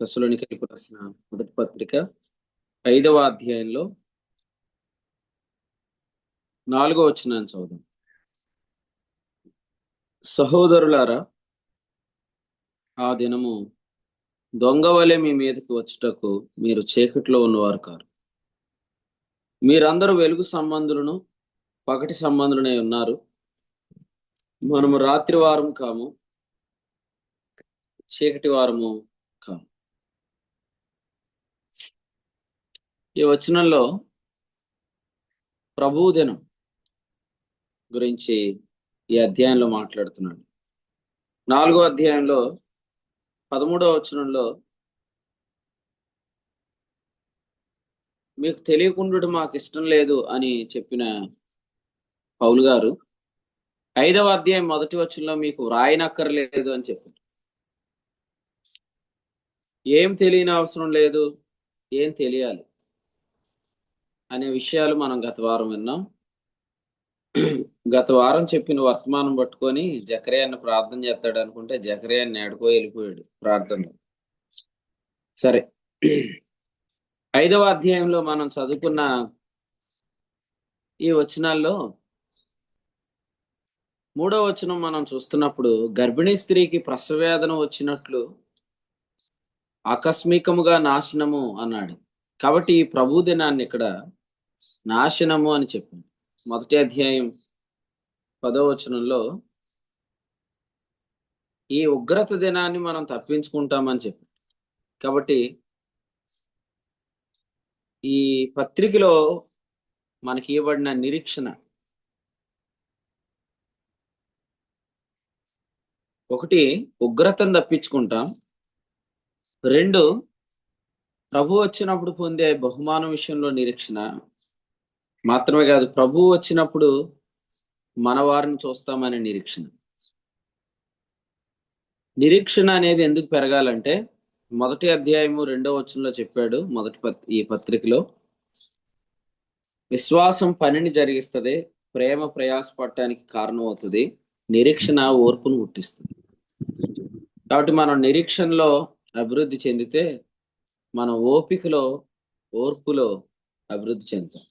తెస్సలోనికీయులకు రాసిన మొదటి పత్రిక 5వ అధ్యాయంలో 4వ వచనాన్ని చదువుదాం. సహోదరులారా, ఆ దినము దొంగవలె మీ మీదకి వచ్చుటకు మీరు చీకట్లో ఉన్నవారు కారు. మీరందరూ వెలుగు సంబంధులను పగటి సంబంధులనే ఉన్నారు. మనము రాత్రి వారం కాము, చీకటి వారము కాము. ఈ వచనంలో ప్రభువు దినం గురించి ఈ అధ్యాయంలో మాట్లాడుతున్నాడు. 4వ అధ్యాయంలో 13వ వచనంలో మీకు తెలియకుండా మాకు ఇష్టం లేదు అని చెప్పిన పౌలు గారు 5వ అధ్యాయం మొదటి వచనంలో మీకు వ్రాయనక్కర్లేదు అని చెప్పారు. ఏం తెలియని అవసరం లేదు, ఏం తెలియాలి అనే విషయాలు మనం గత వారం విన్నాం. గత వారం చెప్పిన వర్తమానం పట్టుకొని జకర్యాన్ని ప్రార్థన చేస్తాడు అనుకుంటే జకర్యాన్ని ఎడుకో వెళ్ళిపోయాడు ప్రార్థనలో. సరే, 5వ అధ్యాయంలో మనం చదువుకున్న ఈ వచనాల్లో 3వ వచనం మనం చూస్తున్నప్పుడు గర్భిణీ స్త్రీకి ప్రసవవేదన వచ్చినట్లు ఆకస్మికముగా నాశనము అన్నాడు. కాబట్టి ఈ ప్రభు దినాన్ని ఇక్కడ నాశనము అని చెప్పింది. మొదటి అధ్యాయం 10వ వచనంలో ఈ ఉగ్రత దినాన్ని మనం తప్పించుకుంటామని చెప్పి, కాబట్టి ఈ పత్రికలో మనకి ఇవ్వబడిన నిరీక్షణ ఒకటి, ఉగ్రతను తప్పించుకుంటాం. 2, ప్రభు వచ్చినప్పుడు పొందే బహుమానం విషయంలో నిరీక్షణ మాత్రమే కాదు, ప్రభు వచ్చినప్పుడు మన వారిని చూస్తామనే నిరీక్షణ. నిరీక్షణ అనేది ఎందుకు పెరగాలంటే మొదటి అధ్యాయము 2వ వచనంలో చెప్పాడు. ఈ పత్రికలో విశ్వాసం పనిని జరిగిస్తుంది, ప్రేమ ప్రయాసపడటానికి కారణం అవుతుంది, నిరీక్షణ ఓర్పును పుట్టిస్తుంది. కాబట్టి మనం నిరీక్షణలో అభివృద్ధి చెందితే మనం ఓర్పులో అభివృద్ధి చెందుతాం.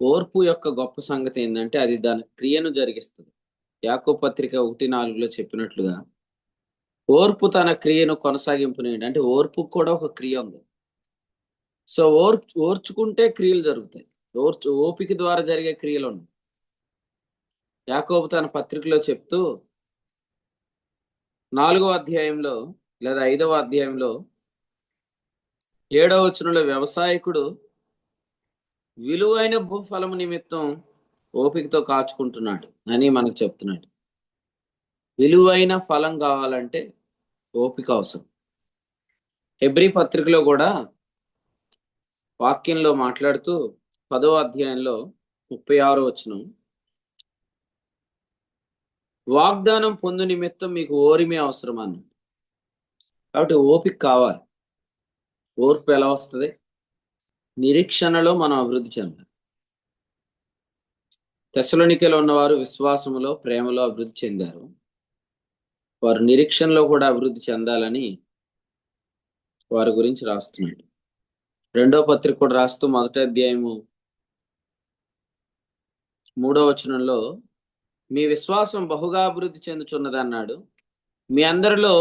ఓర్పు యొక్క గొప్ప సంగతి ఏంటంటే అది దాని క్రియను జరిగిస్తుంది. యాకోబు పత్రిక 1:4లో చెప్పినట్లుగా ఓర్పు తన క్రియను కొనసాగింపునేయండి. అంటే ఓర్పు కూడా ఒక క్రియ ఉంది. సో ఓర్చుకుంటే క్రియలు జరుగుతాయి. ఓపిక ద్వారా జరిగే క్రియలు ఉన్నాయి. యాకోబు తన పత్రికలో చెప్తూ 4వ అధ్యాయంలో లేదా 5వ అధ్యాయంలో 7వ వచనంలో వ్యవసాయకుడు విలువైన భూఫలము నిమిత్తం ఓపికతో కాచుకుంటున్నాడు అని మనకు చెప్తున్నాడు. విలువైన ఫలం కావాలంటే ఓపిక అవసరం. హెబ్రీ పత్రికలో కూడా వాక్యంలో మాట్లాడుతూ 10వ అధ్యాయంలో 36వ వచనం, వాగ్దానం పొందు నిమిత్తం మీకు ఓరిమి అవసరం అన్న. కాబట్టి ఓపిక కావాలి. ఓర్పు ఎలా వస్తుంది? నిరీక్షణలో మనం అభివృద్ధి చెందాలి. తెస్సలోనికీలో ఉన్నవారు విశ్వాసములో ప్రేమలో అభివృద్ధి చెందారు. వారు నిరీక్షణలో కూడా అభివృద్ధి చెందాలని వారి గురించి రాస్తున్నాడు. 2వ పత్రిక కూడా రాస్తూ మొదటి అధ్యాయము 3వ వచనంలో మీ విశ్వాసం బహుగా అభివృద్ధి చెందుతున్నది అన్నాడు. మీ అందరిలో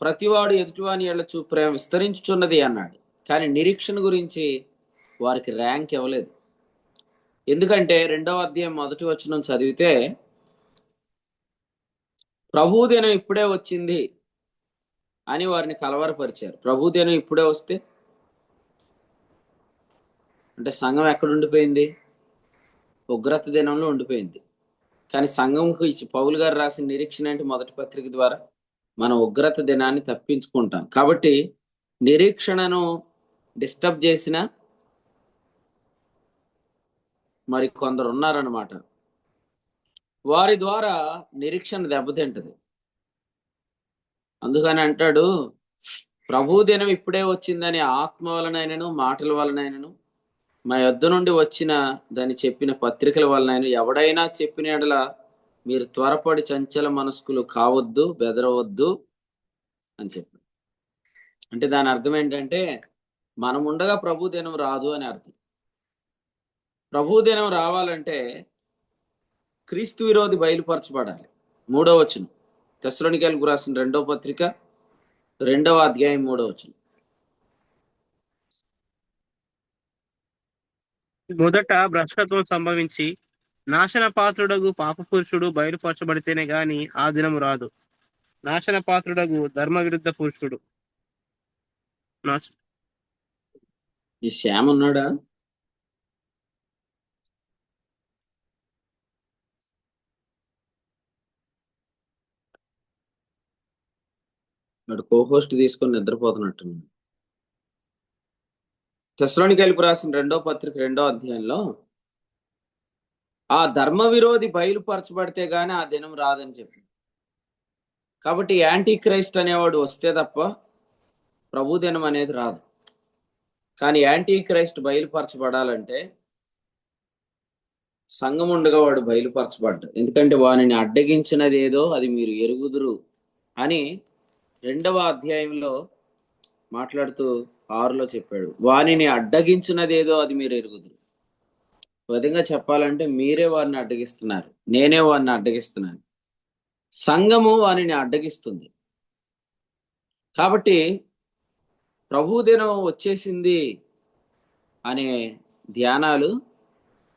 ప్రతివాడు ఎదుటివాని ఎడల చూపు ప్రేమ విస్తరించుచున్నది అన్నాడు. కానీ నిరీక్షణ గురించి వారికి ర్యాంక్ ఇవ్వలేదు. ఎందుకంటే 2వ అధ్యాయం మొదటి వచనం చదివితే ప్రభు దినం ఇప్పుడే వచ్చింది అని వారిని కలవరపరిచారు. ప్రభు దినం ఇప్పుడే వస్తే అంటే సంఘం ఎక్కడ ఉండిపోయింది? ఉగ్రత దినంలో ఉండిపోయింది. కానీ సంఘంకు పౌలు గారు రాసిన నిరీక్షణ అంటే మొదటి పత్రిక ద్వారా మనం ఉగ్రత దినాన్ని తప్పించుకుంటాం. కాబట్టి నిరీక్షణను డిస్టర్బ్ చేసిన మరి కొందరు ఉన్నారన్నమాట. వారి ద్వారా నిరీక్షణ దెబ్బతింటది. అందుకని అంటాడు, ప్రభు దినం ఇప్పుడే వచ్చిందని ఆత్మ వలనైనను మాటల వలనైనను మా యొద్ద నుండి వచ్చిన దాన్ని చెప్పిన పత్రికల వలనైనా ఎవడైనా చెప్పిన ఎడల మీరు త్వరపడి చంచల మనస్కులు కావద్దు, బెదరవద్దు అని చెప్పి. అంటే దాని అర్థం ఏంటంటే మనం ఉండగా ప్రభు దినం రాదు అని అర్థం. ప్రభు దినం రావాలంటే క్రీస్తు విరోధి బయలుపరచబడాలి. 3వ వచనం, తెస్సలోనికైలకు రాసిన 2వ పత్రిక 2వ అధ్యాయం 3వ వచనం. మొదట భ్రష్టత్వం సంభవించి నాశన పాత్రుడగు పాప పురుషుడు బయలుపరచబడితేనే గాని ఆ దినము రాదు. నాశన పాత్రుడగు ధర్మ విరుద్ధ పురుషుడు ఈ శ్యామ్ ఉన్నాడా? వాడు కోహోస్ట్ తీసుకొని నిద్రపోతున్నట్టున్నాడు. తెస్సలోనికైలకు రాసిన 2వ పత్రిక 2వ అధ్యాయంలో ఆ ధర్మ విరోధి బయలుపరచబడితే గాని ఆ దినం రాదని చెప్పి. కాబట్టి యాంటీ క్రైస్ట్ అనేవాడు వస్తే తప్ప ప్రభు దినం అనేది రాదు. కానీ యాంటీ క్రైస్ట్ బయలుపరచబడాలంటే సంఘం ఉండగా వాడు బయలుపరచబడ్డాడు. ఎందుకంటే వానిని అడ్డగించినది ఏదో అది మీరు ఎరుగుదురు అని 2వ అధ్యాయంలో మాట్లాడుతూ 6లో చెప్పాడు. వానిని అడ్డగించినది ఏదో అది మీరు ఎరుగుదురు. విధంగా చెప్పాలంటే మీరే వారిని అడ్డగిస్తున్నారు, నేనే వారిని అడ్డగిస్తున్నాను. సంఘము వానిని అడ్డగిస్తుంది. కాబట్టి ప్రభు దినం వచ్చేసింది అనే ధ్యానాలు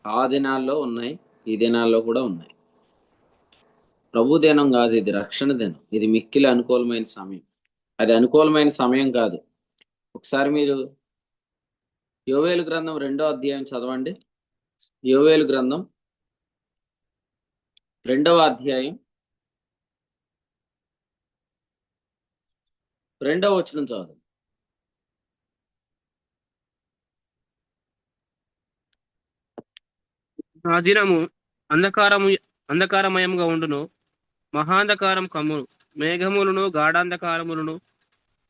ఆ దినాల్లో ఉన్నాయి, ఈ దినాల్లో కూడా ఉన్నాయి. ప్రభు దినం కాదు, ఇది రక్షణ దినం. ఇది మిక్కిలి అనుకూలమైన సమయం. అది అనుకూలమైన సమయం కాదు. ఒకసారి మీరు యోవేలు గ్రంథం 2వ అధ్యాయం చదవండి. యోవేలు గ్రంథం 2వ అధ్యాయం 2వ వచనం చదువు. ఆ దినము అంధకారమయంగా ఉండును, మహాంధకారం కమ్మును, మేఘములను గాఢాంధకారములను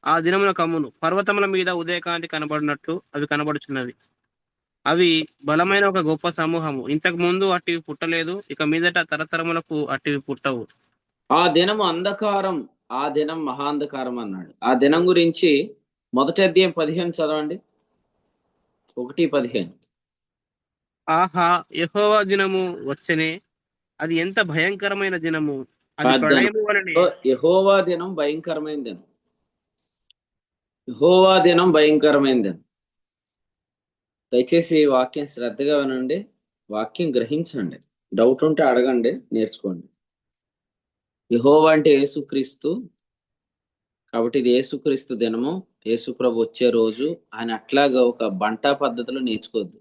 ఆ దినమున కమ్మును. పర్వతముల మీద ఉదయకాంతి కనబడినట్లు అవి కనబడుచున్నవి. అవి బలమైన ఒక గొప్ప సమూహము. ఇంతకు ముందు అట్టివి పుట్టలేదు, ఇక మీదట తరతరములకు అట్టివి పుట్టవు. ఆ దినము అంధకారం, ఆ దినం మహాంధకారం అన్నాడు. ఆ దినం గురించి మొదటి అధ్యాయం 15 చదవండి. 1:15. ఆహా, యెహోవా దినము వచ్చెనే, అది ఎంత భయంకరమైన దినము! అది ప్రళయము వలనే. యెహోవా దినం భయంకరమైన దినం. యెహోవా దినం భయంకరమైన దినం. దయచేసి వాక్యం శ్రద్ధగా వినండి, వాక్యం గ్రహించండి. డౌట్ ఉంటే అడగండి, నేర్చుకోండి. యెహోవా అంటే యేసుక్రీస్తు. కాబట్టి ఇది యేసుక్రీస్తు దినము, యేసుప్రభు వచ్చే రోజు అని అట్లాగా ఒక బంటా పద్ధతిలో నేర్చుకోవద్దు.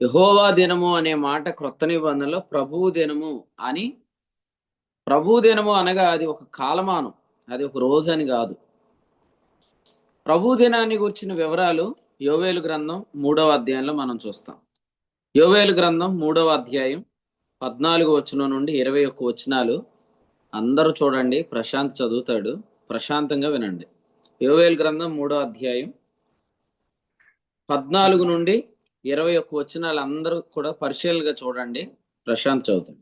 యెహోవా దినము అనే మాట క్రొత్త నిబంధనలో ప్రభువు దినము అని. ప్రభు దినము అనగా అది ఒక కాలమానం, అది ఒక రోజు అని కాదు. ప్రభు దినాన్ని గురించిన వివరాలు యోవేలు గ్రంథం 3వ అధ్యాయంలో మనం చూస్తాం. యోవేలు గ్రంథం 3వ అధ్యాయం 14 వచనం నుండి 21 వచనాలు అందరూ చూడండి. ప్రశాంత్ చదువుతాడు, ప్రశాంతంగా వినండి. యోవేలు గ్రంథం 3వ అధ్యాయం 14 నుండి 21 వచనాలు అందరూ కూడా పరిశీలనగా చూడండి. ప్రశాంత్ చదువుతాడు.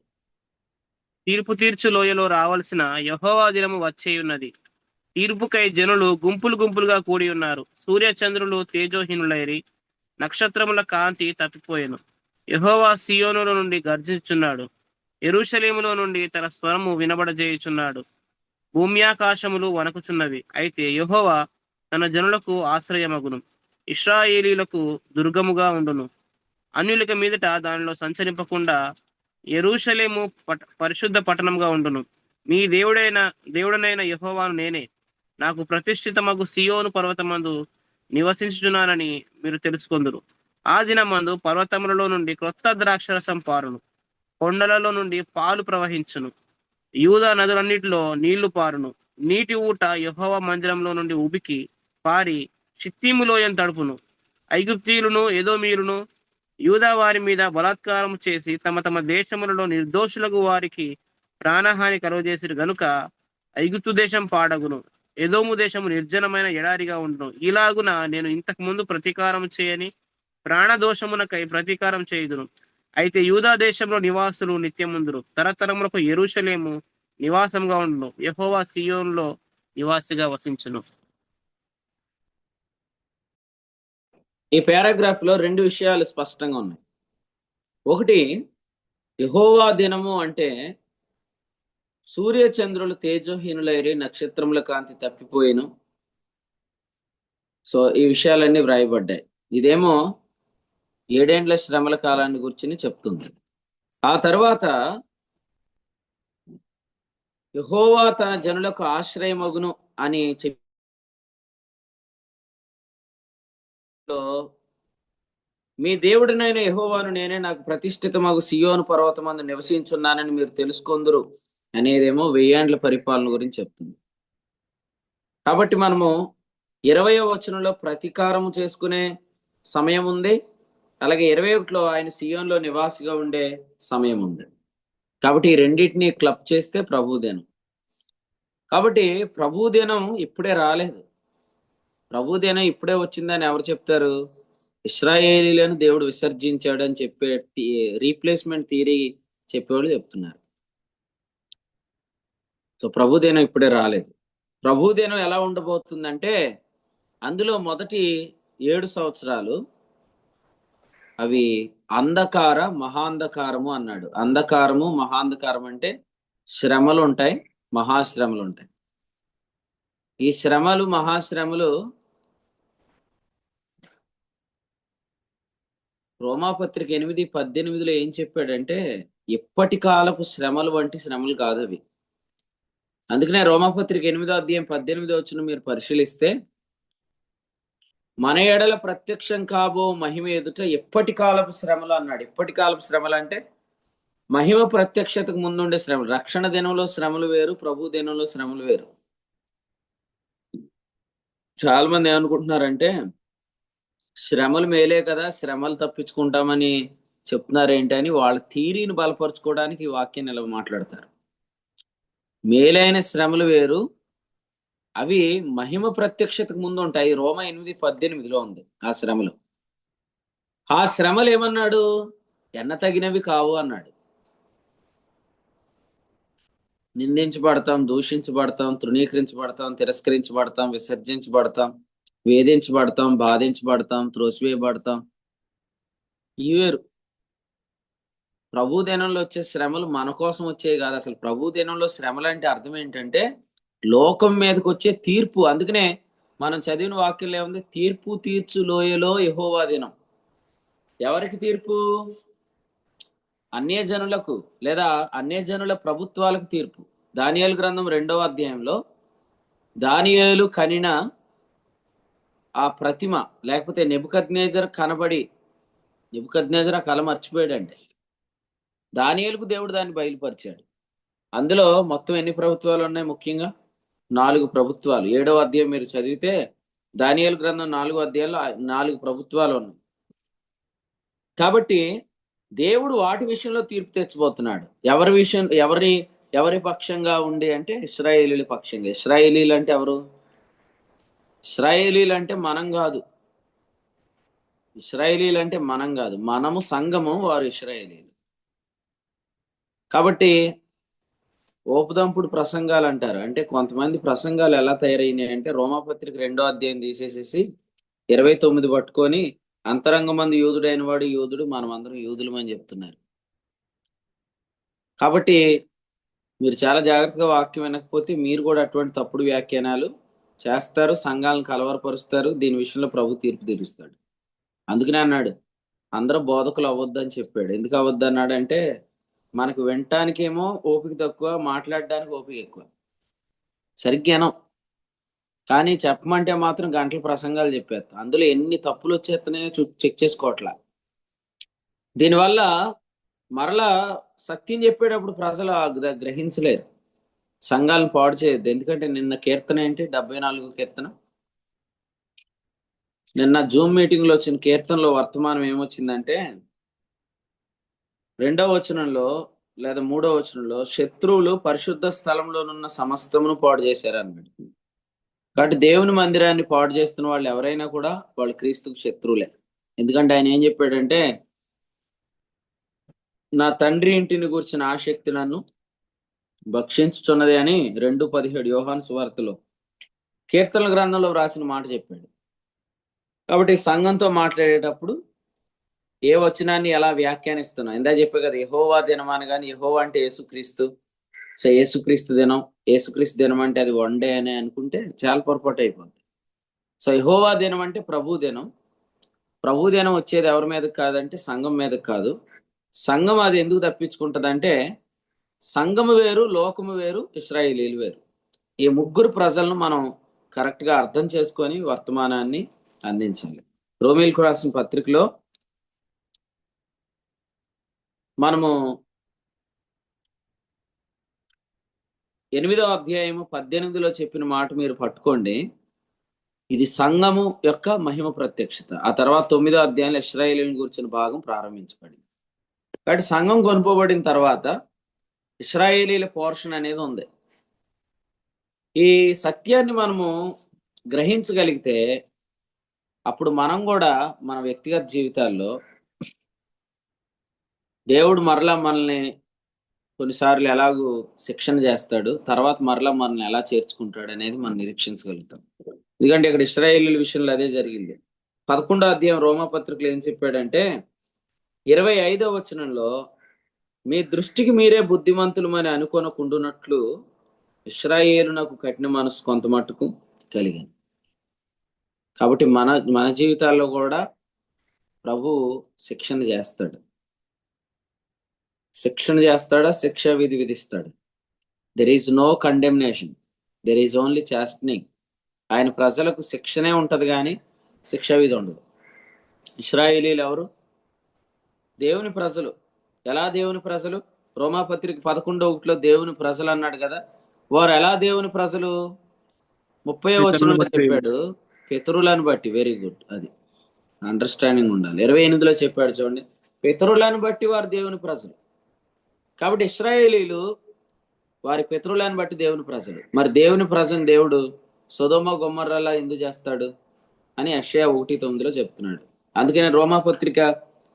తీర్పు తీర్చు లోయలో రావలసిన యెహోవా దినము వచ్చేయున్నది. తీర్పుకై జనులు గుంపులు గుంపులుగా కూడి ఉన్నారు. సూర్యచంద్రులు తేజోహీనులైరి, నక్షత్రముల కాంతి తప్పిపోయెను. యెహోవా సియోనులో నుండి గర్జించుచున్నాడు, యెరూషలేములో నుండి తన స్వరము వినబడజేయుచున్నాడు. భూమ్యాకాశములు వణకుచున్నవి, అయితే యెహోవా తన జనులకు ఆశ్రయమగును, ఇశ్రాయేలీలకు దుర్గముగా ఉండును. అన్యులక మీదట దానిలో సంచరింపకుండా యెరూషలేము పరిశుద్ధ పట్టణంగా ఉండును. మీ దేవుడనైన యెహోవాను నేనే. నాకు ప్రతిష్ఠితమగు సియోను పర్వతమందు నివసించుచున్నానని మీరు తెలుసుకొందురు. ఆ దినమందు పర్వతములలో నుండి క్రొత్త ద్రాక్షరసం పారును, కొండలలో నుండి పాలు ప్రవహించును, యూదా నదులన్నిటిలో నీళ్లు పారును. నీటి ఊట యెహోవా మందిరంలో నుండి ఉబికి పారి షిత్తీము లోయను తడుపును. ఐగుప్తీయులను ఎదోమీయులను యూదా వారి మీద బలాత్కారం చేసి తమ తమ దేశములలో నిర్దోషులకు వారికి ప్రాణహాని కలుగజేసిరు గనుక ఐగుప్తు దేశం పాడగును, ఎదోము దేశము నిర్జనమైన ఎడారిగా ఉండును. ఇలాగున నేను ఇంతకు ముందు ప్రతీకారం చేయని ప్రాణదోషమునకై ప్రతీకారం చేయుదును. అయితే యూదా దేశంలో నివాసులు నిత్యముందురు, తరతరములకు యెరూషలేము నివాసంగా ఉండును. యెహోవా సియోనులో నివాసిగా వసించును. ఈ పారాగ్రాఫ్ లో రెండు విషయాలు స్పష్టంగా ఉన్నాయి. ఒకటి, యెహోవా దినము అంటే సూర్య చంద్రులు తేజోహీనులైరి, నక్షత్రముల కాంతి తప్పిపోయిను. సో ఈ విషయాలన్నీ వ్రాయబడ్డాయి. ఇదేమో 7 ఏండ్ల శ్రమల కాలాన్ని గురించి చెప్తుంది. ఆ తర్వాత యెహోవా తన జనులకు ఆశ్రయమగును అని చెప్పి మీ దేవుడినైన యెహోవాను నేనే, నాకు ప్రతిష్ఠితమగు సియోను పర్వతమందు నివసించున్నానని మీరు తెలుసుకొందురు అనేదేమో 1000 ఏండ్ల పరిపాలన గురించి చెప్తుంది. కాబట్టి మనము 20వ వచనంలో ప్రతీకారం చేసుకునే సమయం ఉంది, అలాగే 21లో ఆయన సియోన్లో నివాసిగా ఉండే సమయం ఉంది. కాబట్టి ఈ రెండింటిని క్లబ్ చేస్తే ప్రభుదినం. కాబట్టి ప్రభుదినం ఇప్పుడే రాలేదు. ప్రభుదినం ఇప్పుడే వచ్చిందని ఎవరు చెప్తారు? ఇశ్రాయేలీలను దేవుడు విసర్జించాడు అని చెప్పే రీప్లేస్మెంట్ థియరీ చెప్పేవాళ్ళు చెప్తున్నారు. సో ప్రభుదినం ఇప్పుడే రాలేదు. ప్రభుదినం ఎలా ఉండబోతుందంటే అందులో మొదటి 7 సంవత్సరాలు అవి అంధకార మహాంధకారము అన్నాడు. అంధకారము మహాంధకారం అంటే శ్రమలు ఉంటాయి, మహాశ్రమలు ఉంటాయి. ఈ శ్రమలు మహాశ్రమలు రోమాపత్రిక 8:18లో ఏం చెప్పాడంటే ఇప్పటి కాలపు శ్రమలు వంటి శ్రమలు కాదు అవి. అందుకనే రోమాపత్రిక 8వ అధ్యాయం 18వ వచనం మీరు పరిశీలిస్తే, మన ఎడల ప్రత్యక్షం కాబో మహిమ ఎదుట ఎప్పటి కాలపు శ్రమలు అన్నాడు. ఎప్పటి కాలపు శ్రమలు అంటే మహిమ ప్రత్యక్షతకు ముందుండే శ్రమలు. రక్షణ దినంలో శ్రమలు వేరు, ప్రభు దినంలో శ్రమలు వేరు. చాలా మంది ఏమనుకుంటున్నారంటే శ్రమలు మేలే కదా, శ్రమలు తప్పించుకుంటామని చెప్తున్నారేంటి అని వాళ్ళ థీరీని బలపరుచుకోవడానికి ఈ వాక్యాన్ని ఇలా మాట్లాడతారు. మేలైన శ్రమలు వేరు, అవి మహిమ ప్రత్యక్షతకు ముందు ఉంటాయి. రోమా 8:18లో ఉంది ఆ శ్రమలు. ఆ శ్రమలు ఏమన్నాడు? ఎన్న తగినవి కావు అన్నాడు. నిందించబడతాం, దూషించబడతాం, తృణీకరించబడతాం, తిరస్కరించబడతాం, విసర్జించబడతాం, వేధించబడతాం, బాధించబడతాం, త్రోసివేయబడతాం. ఇవి వేరు. ప్రభు దినంలో వచ్చే శ్రమలు మన కోసం వచ్చేవి కాదు. అసలు ప్రభు దినంలో శ్రమలు అంటే అర్థం ఏంటంటే లోకం మీదకి వచ్చే తీర్పు. అందుకనే మనం చదివిన వాక్యంలో ఏముంది? తీర్పు తీర్చు లోయలో యెహోవా దినం. ఎవరికి తీర్పు? అన్యజనులకు లేదా అన్యజనుల ప్రభుత్వాలకు తీర్పు. దానియేలు గ్రంథం 2వ అధ్యాయంలో దానియేలు కనిన ఆ ప్రతిమ, లేకపోతే నెబుకద్నేజర్ కనబడి, నెబుకద్నేజర్ ఆ కళ మర్చిపోయాడండి. దానియేలుకు దేవుడు దాన్ని బయలుపరిచాడు. అందులో మొత్తం ఎన్ని ప్రభుత్వాలు ఉన్నాయి? ముఖ్యంగా 4 ప్రభుత్వాలు. 7వ అధ్యాయం మీరు చదివితే దానియేలు గ్రంథం 4వ అధ్యాయంలో 4 ప్రభుత్వాలు ఉన్నాయి. కాబట్టి దేవుడు వాటి విషయంలో తీర్పు తెచ్చబోతున్నాడు. ఎవరి పక్షంగా ఉండి అంటే ఇశ్రాయేలీల పక్షంగా. ఇశ్రాయేలీలు అంటే ఎవరు? ఇశ్రాయేలీలు అంటే మనం కాదు. ఇశ్రాయేలీలు అంటే మనం కాదు, మనము సంఘము, వారు ఇశ్రాయేలీలు. కాబట్టి ఓపుదంపుడు ప్రసంగాలు అంటారు. అంటే కొంతమంది ప్రసంగాలు ఎలా తయారైనాయి అంటే రోమాపత్రిక 2వ అధ్యాయం తీసేసేసి 29 పట్టుకొని అంతరంగమందు యూదుడైన వాడు యూదుడు, మనమందరం యూదులమని చెప్తున్నారు. కాబట్టి మీరు చాలా జాగ్రత్తగా వాక్యం వినకపోతే మీరు కూడా అటువంటి తప్పుడు వ్యాఖ్యానాలు చేస్తారు, సంఘాలను కలవరపరుస్తారు. దీని విషయంలో ప్రభు తీర్పు తీరుస్తాడు. అందుకనే అన్నాడు అందరూ బోధకులు అవ్వద్దని చెప్పాడు. ఎందుకు అవ్వద్దు అన్నాడు అంటే మనకు వినటానికేమో ఓపిక తక్కువ, మాట్లాడడానికి ఓపిక ఎక్కువ. సరిగ్గా వినం, కానీ చెప్పమంటే మాత్రం గంటల ప్రసంగాలు చెప్పేస్తాం. అందులో ఎన్ని తప్పులు వచ్చేస్తున్నాయో చెక్ చేసుకోవట్లా. దీనివల్ల మరలా సత్యం చెప్పేటప్పుడు ప్రజలు గ్రహించలేరు. సంఘాలను పాడు చేయొద్దు. ఎందుకంటే నిన్న కీర్తన ఏంటి? 74 కీర్తన. నిన్న జూమ్ మీటింగ్ లో వచ్చిన కీర్తనలో వర్తమానం ఏమొచ్చిందంటే 2వ వచనంలో లేదా 3వ వచనంలో శత్రువులు పరిశుద్ధ స్థలంలోనున్న సమస్తమును పాడు చేశారు అన్నాడు. కాబట్టి దేవుని మందిరాన్ని పాడు చేస్తున్న వాళ్ళు ఎవరైనా కూడా వాళ్ళు క్రీస్తుకు శత్రువులే. ఎందుకంటే ఆయన ఏం చెప్పాడంటే నా తండ్రి ఇంటిని గూర్చిన ఆసక్తి నన్ను భక్షించుచున్నది అని 2:17 యోహాను సువార్తలో కీర్తనల గ్రంథంలో వ్రాసిన మాట చెప్పాడు. కాబట్టి సంఘంతో మాట్లాడేటప్పుడు ఏ వచనాన్ని ఎలా వ్యాఖ్యానిస్తున్నాం? ఇందా చెప్పే కదా, యెహోవా దినమాన కానీ, యెహోవా అంటే యేసుక్రీస్తు. సో యేసుక్రీస్తు దినం అంటే అది వన్ డే అని అనుకుంటే చాలా పొరపాటు అయిపోతుంది. సో యెహోవా దినం అంటే ప్రభు దినం. ప్రభు దినం వచ్చేది ఎవరి మీద కాదంటే సంఘం మీద కాదు. సంఘం అది ఎందుకు తప్పించుకుంటదంటే, సంఘము వేరు, లోకము వేరు, ఇశ్రాయేలీలు వేరు. ఈ ముగ్గురు ప్రజలను మనం కరెక్ట్ గా అర్థం చేసుకొని వర్తమానాన్ని అందించాలి. రోమీలకు రాసిన పత్రికలో మనము 8వ అధ్యాయము 18లో చెప్పిన మాట మీరు పట్టుకోండి. ఇది సంఘము యొక్క మహిమ ప్రత్యక్షత. ఆ తర్వాత 9వ అధ్యాయంలో ఇశ్రాయేలీయులను గురించిన భాగం ప్రారంభించబడింది. కాబట్టి సంఘం కొనుకోబడిన తర్వాత ఇశ్రాయేలీల పోర్షన్ అనేది ఉంది. ఈ సత్యాన్ని మనము గ్రహించగలిగితే అప్పుడు మనం కూడా మన వ్యక్తిగత జీవితాల్లో దేవుడు మరలా మనల్ని కొన్నిసార్లు ఎలాగూ శిక్షణ చేస్తాడు, తర్వాత మరలా మనల్ని ఎలా చేర్చుకుంటాడు అనేది మనం నిరీక్షించగలుగుతాం. ఎందుకంటే ఇక్కడ ఇశ్రాయేలీయుల విషయంలో అదే జరిగింది. 11వ అధ్యాయం రోమాపత్రికలో ఏం చెప్పాడంటే 25వ వచనంలో, మీ దృష్టికి మీరే బుద్ధిమంతులమని అనుకొనకుండునట్లు ఇశ్రాయేలునకు కఠిన మనసు కొంత మట్టుకు కలిగింది. కాబట్టి మన జీవితాల్లో కూడా ప్రభు శిక్షణ చేస్తాడు. శిక్ష విధి విధిస్తాడు. There is no condemnation, there is only chastening. ఆయన ప్రజలకు శిక్షనే ఉంటది కానీ శిక్షా విధి ఉండదు. ఇశ్రాయేలీలు ఎవరు? దేవుని ప్రజలు. ఎలా దేవుని ప్రజలు? రోమాపత్రిక 11:1 దేవుని ప్రజలు అన్నాడు కదా. వారు ఎలా దేవుని ప్రజలు? 30వ వచనంలో చెప్పాడు, పితరులను బట్టి. వెరీ గుడ్, అది అండర్స్టాండింగ్ ఉండాలి. 28లో చెప్పాడు చూడండి, పితరులను బట్టి వారు దేవుని ప్రజలు. కాబట్టి ఇశ్రాయేలీలు వారి పితరులను బట్టి దేవుని ప్రజలు. మరి దేవుని ప్రజలను దేవుడు సొదొమ గొమొర్రాలా ఎందుకు చేస్తాడు అని యెషయా 1:9లో చెప్తున్నాడు. అందుకని రోమాపత్రిక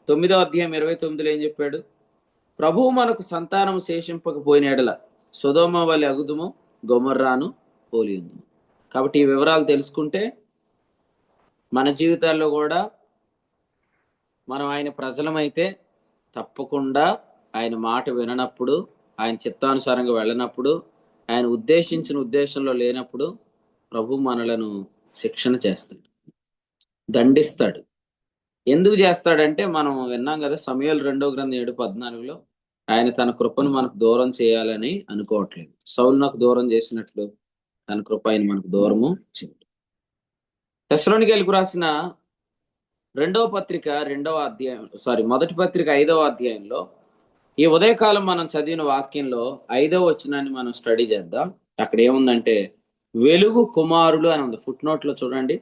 9వ అధ్యాయం 29లో ఏం చెప్పాడు? ప్రభువు మనకు సంతానం శేషింపకపోయిన ఎడల సొదొమ వలె అగుదుము, గొమొర్రాను పోలి ఉందుము. కాబట్టి ఈ వివరాలు తెలుసుకుంటే మన జీవితాల్లో కూడా మనం ఆయన ప్రజలమైతే తప్పకుండా ఆయన మాట విననప్పుడు, ఆయన చిత్తానుసారంగా వెళ్ళనప్పుడు, ఆయన ఉద్దేశించిన ఉద్దేశంలో లేనప్పుడు ప్రభు మనలను శిక్షణ చేస్తాడు, దండిస్తాడు. ఎందుకు చేస్తాడంటే మనం విన్నాం కదా, సమూయేలు 2వ గ్రంథం 7:14లో ఆయన తన కృపను మనకు దూరం చేయాలని అనుకోవట్లేదు. సౌలు నాకు దూరం చేసినట్లు తన కృప ఆయన మనకు దూరము చేయడు. తెస్సలోనికీయులకు రాసిన మొదటి పత్రిక 5వ అధ్యాయంలో ఈ ఉదయకాలం మనం చదివిన వాక్యంలో 5వ వచనాన్ని మనం స్టడీ చేద్దాం. అక్కడ ఏముందంటే వెలుగు కుమారులు అని ఉంది. ఫుట్ నోట్లో చూడండి,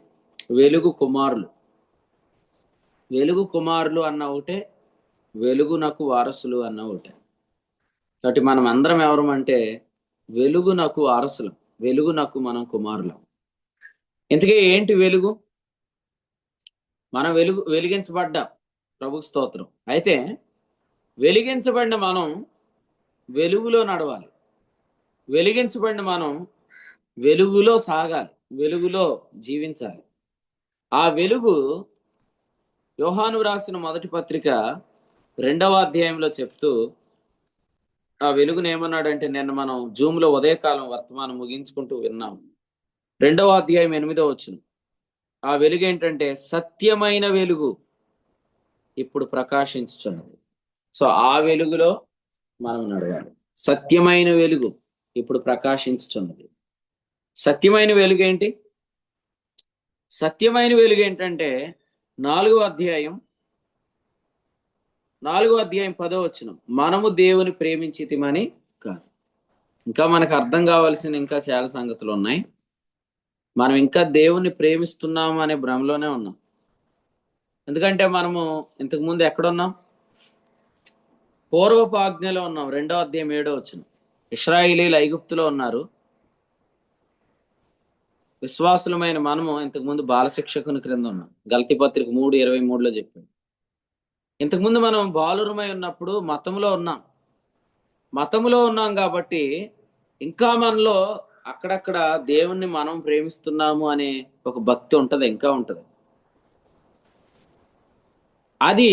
వెలుగు కుమారులు. వెలుగు కుమారులు అన్న ఒకటే, వెలుగునకు వారసులు అన్న ఒకటే. కాబట్టి మనం అందరం ఎవరం అంటే వెలుగునకు వారసులం, వెలుగునకు మనం కుమారులం. ఇంతకీ ఏంటి వెలుగు? మనం వెలిగించబడ్డాం, ప్రభుకు స్తోత్రం. అయితే వెలిగించబడిన మనం వెలుగులో నడవాలి, వెలిగించబడిన మనం వెలుగులో సాగాలి, వెలుగులో జీవించాలి. ఆ వెలుగు యోహాను రాసిన మొదటి పత్రిక 2వ అధ్యాయంలో చెప్తూ ఆ వెలుగును ఏమన్నాడంటే, నిన్న మనం జూమ్లో ఉదయకాలం వర్తమానం ముగించుకుంటూ విన్నాం. 2వ అధ్యాయం 8వ వచనం. ఆ వెలుగు ఏంటంటే సత్యమైన వెలుగు ఇప్పుడు ప్రకాశించుచున్నది. సో ఆ వెలుగులో మనం నడవాలి. సత్యమైన వెలుగు ఇప్పుడు ప్రకాశించుచున్నది. సత్యమైన వెలుగు ఏంటి? సత్యమైన వెలుగు ఏంటంటే 4వ అధ్యాయం 10వ వచనం, మనము దేవుని ప్రేమించితిమని కాదు. ఇంకా మనకు అర్థం కావాల్సిన ఇంకా చాలా సంగతులు ఉన్నాయి. మనం ఇంకా దేవుణ్ణి ప్రేమిస్తున్నాము అనే భ్రమలోనే ఉన్నాం. ఎందుకంటే మనము ఇంతకుముందు ఎక్కడున్నాం? పూర్వపు ఆజ్ఞలో ఉన్నాం. 2వ అధ్యాయం 7వ వచనం, ఇశ్రాయేలీయులు ఐగుప్తులో ఉన్నారు. విశ్వాసులమైన మనము ఇంతకుముందు బాలశిక్షకుని క్రింద ఉన్నాం. గలతీ పత్రిక 3:23లో చెప్పాడు. ఇంతకుముందు మనం బాలురమై ఉన్నప్పుడు మతములో ఉన్నాం కాబట్టి ఇంకా మనలో అక్కడక్కడ దేవుణ్ణి మనం ప్రేమిస్తున్నాము అనే ఒక భక్తి ఉంటది, ఇంకా ఉంటది. అది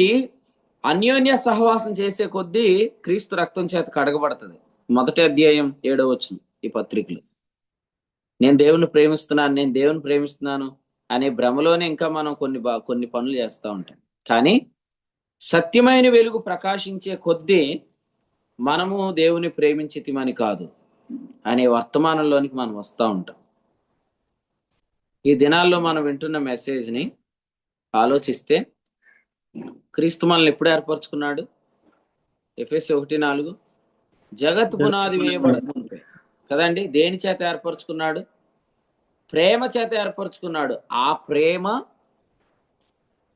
అన్యోన్య సహవాసం చేసే కొద్దీ క్రీస్తు రక్తం చేత కడగబడుతుంది. 1వ అధ్యాయం 7వ వచనం ఈ పత్రికలో. నేను దేవుని ప్రేమిస్తున్నాను అనే భ్రమలోనే ఇంకా మనం కొన్ని పనులు చేస్తూ ఉంటాం. కానీ సత్యమైన వెలుగు ప్రకాశించే కొద్దీ మనము దేవుని ప్రేమించితిమని కాదు అనే వర్తమానంలోనికి మనం వస్తూ ఉంటాం. ఈ దినాల్లో మనం వింటున్న మెసేజ్ని ఆలోచిస్తే క్రీస్తు మనల్ని ఎప్పుడు ఏర్పరచుకున్నాడు? ఎఫెసీ 1:4 జగత్ పునాది వేయబడక మునిపే కదండి. దేని చేత ఏర్పరచుకున్నాడు? ప్రేమ చేత ఏర్పరచుకున్నాడు. ఆ ప్రేమ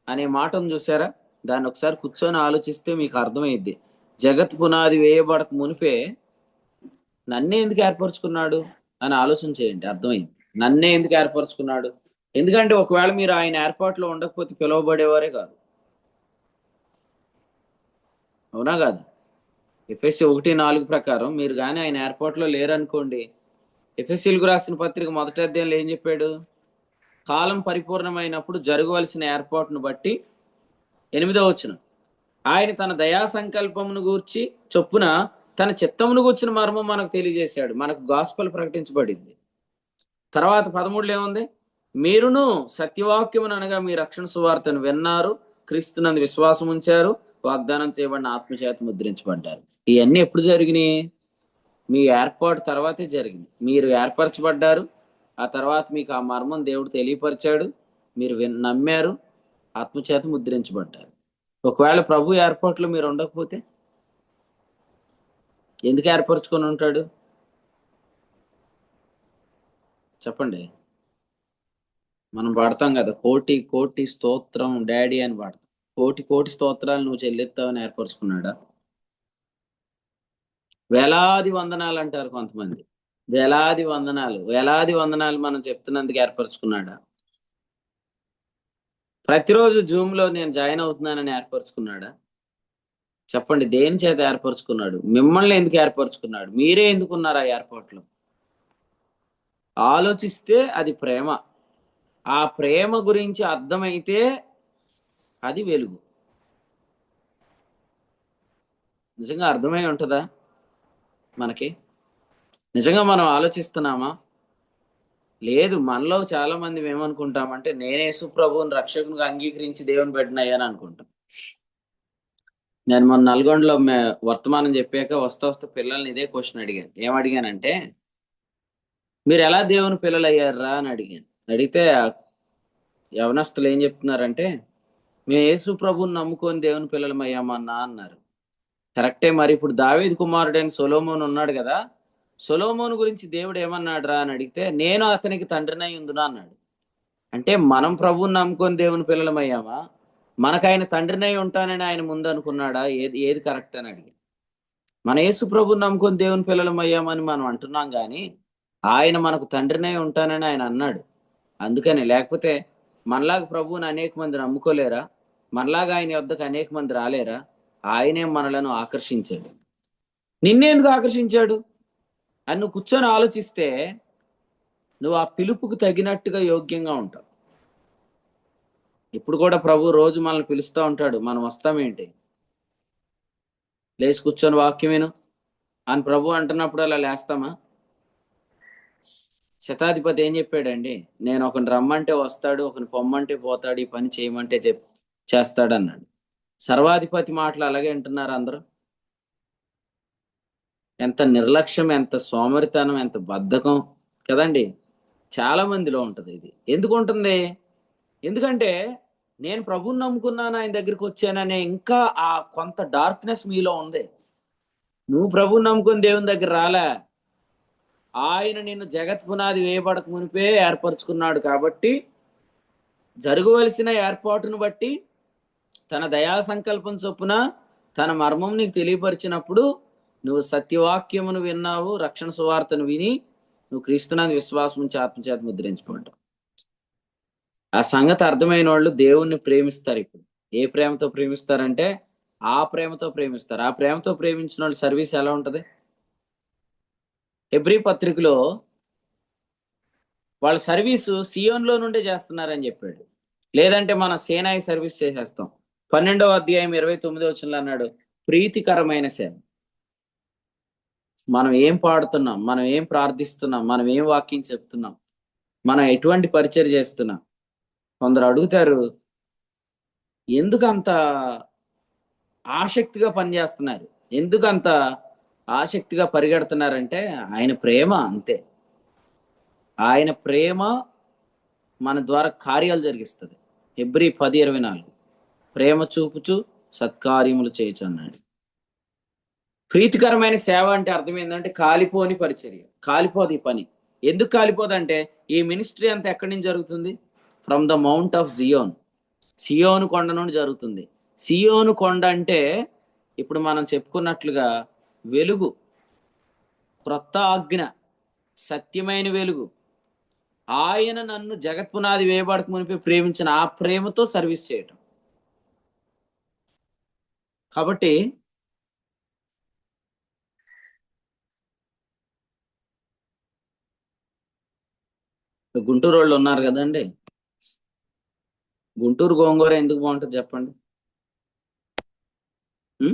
అనే మాటను చూసారా? దాన్ని ఒకసారి కూర్చొని ఆలోచిస్తే మీకు అర్థమైద్ది. జగత్ పునాది వేయబడక మునిపే నన్నే ఎందుకు ఏర్పరచుకున్నాడు అని ఆలోచన చేయండి, అర్థమైంది. నన్నే ఎందుకు ఏర్పరచుకున్నాడు? ఎందుకంటే ఒకవేళ మీరు ఆయన ఏర్పాట్లో ఉండకపోతే పిలువబడేవారే కాదు. అవునా కాదు? ఎఫెసీ 1:4 ప్రకారం మీరు కానీ ఆయన ఏర్పాట్లో లేరనుకోండి. ఎఫెసీలకు రాసిన పత్రిక 1వ అధ్యాయంలో ఏం చెప్పాడు? కాలం పరిపూర్ణమైనప్పుడు జరగవలసిన ఏర్పాటును బట్టి 8వ వచనం ఆయన తన దయా సంకల్పమును గూర్చి చొప్పున తన చిత్తమును గూర్చిన మర్మం మనకు తెలియజేశాడు. మనకు గాస్పల్ ప్రకటించబడింది. తర్వాత 13లో ఏముంది? మీరును సత్యవాక్యమును అనగా మీ రక్షణ సువార్తను విన్నారు, క్రీస్తునందు విశ్వాసం ఉంచారు, వాగ్దానం చేయబడిన ఆత్మచేత ముద్రించబడ్డారు. ఇవన్నీ ఎప్పుడు జరిగినాయి? మీ ఏర్పాటు తర్వాతే జరిగింది. మీరు ఏర్పరచబడ్డారు, ఆ తర్వాత మీకు ఆ మర్మం దేవుడు తెలియపరిచాడు, మీరు నమ్మారు, ఆత్మచేత ముద్రించబడ్డారు. ఒకవేళ ప్రభు ఏర్పాట్లు మీరు ఉండకపోతే ఎందుకు ఏర్పరచుకొని ఉంటాడు చెప్పండి? మనం పాడతాం కదా, కోటి కోటి స్తోత్రం డాడీ అని పాడతాం. కోటి కోటి స్తోత్రాలు నువ్వు చెల్లిస్తావని ఏర్పరచుకున్నాడా? వేలాది వందనాలు అంటారు కొంతమంది. వేలాది వందనాలు మనం చెప్తున్నందుకు ఏర్పరచుకున్నాడా? ప్రతిరోజు జూమ్ లో నేను జాయిన్ అవుతున్నానని ఏర్పరచుకున్నాడా? చెప్పండి, దేని చేత ఏర్పరచుకున్నాడు? మిమ్మల్ని ఎందుకు ఏర్పరచుకున్నాడు? మీరే ఎందుకున్నారు ఆ ఏర్పాట్లో? ఆలోచిస్తే అది ప్రేమ. ఆ ప్రేమ గురించి అర్థమైతే అది వెలుగు. నిజంగా అర్థమై ఉంటుందా మనకి? నిజంగా మనం ఆలోచిస్తున్నామా? లేదు. మనలో చాలా మంది ఏమనుకుంటామంటే, నేను యేసు ప్రభువుని రక్షకునిగా అంగీకరించి దేవుని బిడ్డనయ్యాను అనుకుంటాం. నేను మొన్న నల్గొండలో వర్తమానం చెప్పాక వస్తా పిల్లల్ని ఇదే క్వశ్చన్ అడిగాను. ఏమడిగానంటే, మీరు ఎలా దేవుని పిల్లలు అయ్యారా అని అడిగాను. అడిగితే యవనస్తులు ఏం చెప్తున్నారంటే, మేము యేసు ప్రభువుని నమ్ముకొని దేవుని పిల్లలం అయ్యామన్నా అన్నారు. కరెక్టే. మరి ఇప్పుడు దావీదు కుమారుడైన సొలొమోను ఉన్నాడు కదా, సొలొమోను గురించి దేవుడు ఏమన్నాడు రా అని అడిగితే, నేను అతనికి తండ్రినై ఉందునా అన్నాడు. అంటే మనం ప్రభువుని నమ్ముకొని దేవుని పిల్లలం అయ్యామా, మనకు ఆయన తండ్రినై ఉంటానని ఆయన ముందు అనుకున్నాడా? ఏది కరెక్ట్ అని అడిగి, మన యేసు ప్రభువుని నమ్ముకొని దేవుని పిల్లలం అయ్యామని మనం అంటున్నాం, కానీ ఆయన మనకు తండ్రినై ఉంటానని ఆయన అన్నాడు. అందుకని, లేకపోతే మనలాగా ప్రభువుని అనేక మంది నమ్ముకోలేరా? మనలాగా ఆయన వద్దకు అనేక మంది రాలేరా? ఆయనే మనలను ఆకర్షించాడు. నిన్నేందుకు ఆకర్షించాడు అని నువ్వు కూర్చొని ఆలోచిస్తే నువ్వు ఆ పిలుపుకు తగినట్టుగా యోగ్యంగా ఉంటావు. ఇప్పుడు కూడా ప్రభు రోజు మనల్ని పిలుస్తూ ఉంటాడు. మనం వస్తామేంటి? లేచి కూర్చొని వాక్యం విను అని ప్రభు అంటున్నప్పుడు అలా లేస్తామా? శతాధిపతి ఏం చెప్పాడండి? నేను ఒకని రమ్మంటే వస్తాడు, ఒకని పొమ్మంటే పోతాడు, ఈ పని చేయమంటే చేస్తాడు అన్నాడు. సర్వాధిపతి మాటలు అలాగే అంటున్నారు అందరూ. ఎంత నిర్లక్ష్యం, ఎంత సోమరితనం, ఎంత బద్ధకం కదండి చాలా మందిలో ఉంటుంది. ఇది ఎందుకు ఉంటుంది? ఎందుకంటే నేను ప్రభువుని నమ్ముకున్నాను, ఆయన దగ్గరికి వచ్చాననే ఇంకా ఆ కొంత డార్క్నెస్ మీలో ఉంది. నువ్వు ప్రభువుని నమ్ముకుని దేవుని దగ్గర రాలే. ఆయన నిన్ను జగత్ పునాది వేయబడక మునిపే ఏర్పరచుకున్నాడు. కాబట్టి జరగవలసిన ఏర్పాటును బట్టి తన దయా సంకల్పం చొప్పున తన మర్మం నీకు తెలియపరిచినప్పుడు నువ్వు సత్యవాక్యమును విన్నావు, రక్షణ సువార్తను విని నువ్వు క్రీస్తునందు విశ్వాసం నుంచి ఆత్మచేత ముద్రించుకుంటావు. ఆ సంగతి అర్థమైన వాళ్ళు దేవుణ్ణి ప్రేమిస్తారు. ఇప్పుడు ఏ ప్రేమతో ప్రేమిస్తారంటే ఆ ప్రేమతో ప్రేమిస్తారు. ఆ ప్రేమతో ప్రేమించిన వాళ్ళు సర్వీస్ ఎలా ఉంటది? హెబ్రీ పత్రికలో వాళ్ళ సర్వీసు సియోన్లో నుండే చేస్తున్నారని చెప్పాడు. లేదంటే మనం సేనాయి సర్వీస్ చేసేస్తాం. 12వ అధ్యాయం 29వ వచనంలో అన్నాడు, ప్రీతికరమైన సేవ. మనం ఏం పాడుతున్నాం, మనం ఏం ప్రార్థిస్తున్నాం, మనం ఏం వాక్యం చెప్తున్నాం, మనం ఎటువంటి పరిచయం చేస్తున్నాం. కొందరు అడుగుతారు, ఎందుకు అంత ఆసక్తిగా పనిచేస్తున్నారు, ఎందుకు అంత ఆసక్తిగా పరిగెడుతున్నారంటే ఆయన ప్రేమ అంతే. ఆయన ప్రేమ మన ద్వారా కార్యాలు జరిగిస్తుంది. హెబ్రీ 10:24 ప్రేమ చూపుచు సత్కార్యములు చేయొచ్చు అన్నాడు. ప్రీతికరమైన సేవ అంటే అర్థం ఏంటంటే కాలిపోని పరిచర్య. కాలిపోదు ఈ పని. ఎందుకు కాలిపోదంటే ఈ మినిస్ట్రీ అంతా ఎక్కడి నుంచి జరుగుతుంది? ఫ్రమ్ ద మౌంట్ ఆఫ్ సియోన్. సియోను కొండ నుండి జరుగుతుంది. సియోను కొండ అంటే ఇప్పుడు మనం చెప్పుకున్నట్లుగా వెలుగు, క్రొత్త ఆజ్ఞ, సత్యమైన వెలుగు. ఆయన నన్ను జగత్పునాది వేయబడక మునిపే ప్రేమించిన ఆ ప్రేమతో సర్వీస్ చేయటం. కాబట్టి గుంటూరు వాళ్ళు ఉన్నారు కదండి, గుంటూరు గోంగూర ఎందుకు బాగుంటుంది చెప్పండి? ఉం?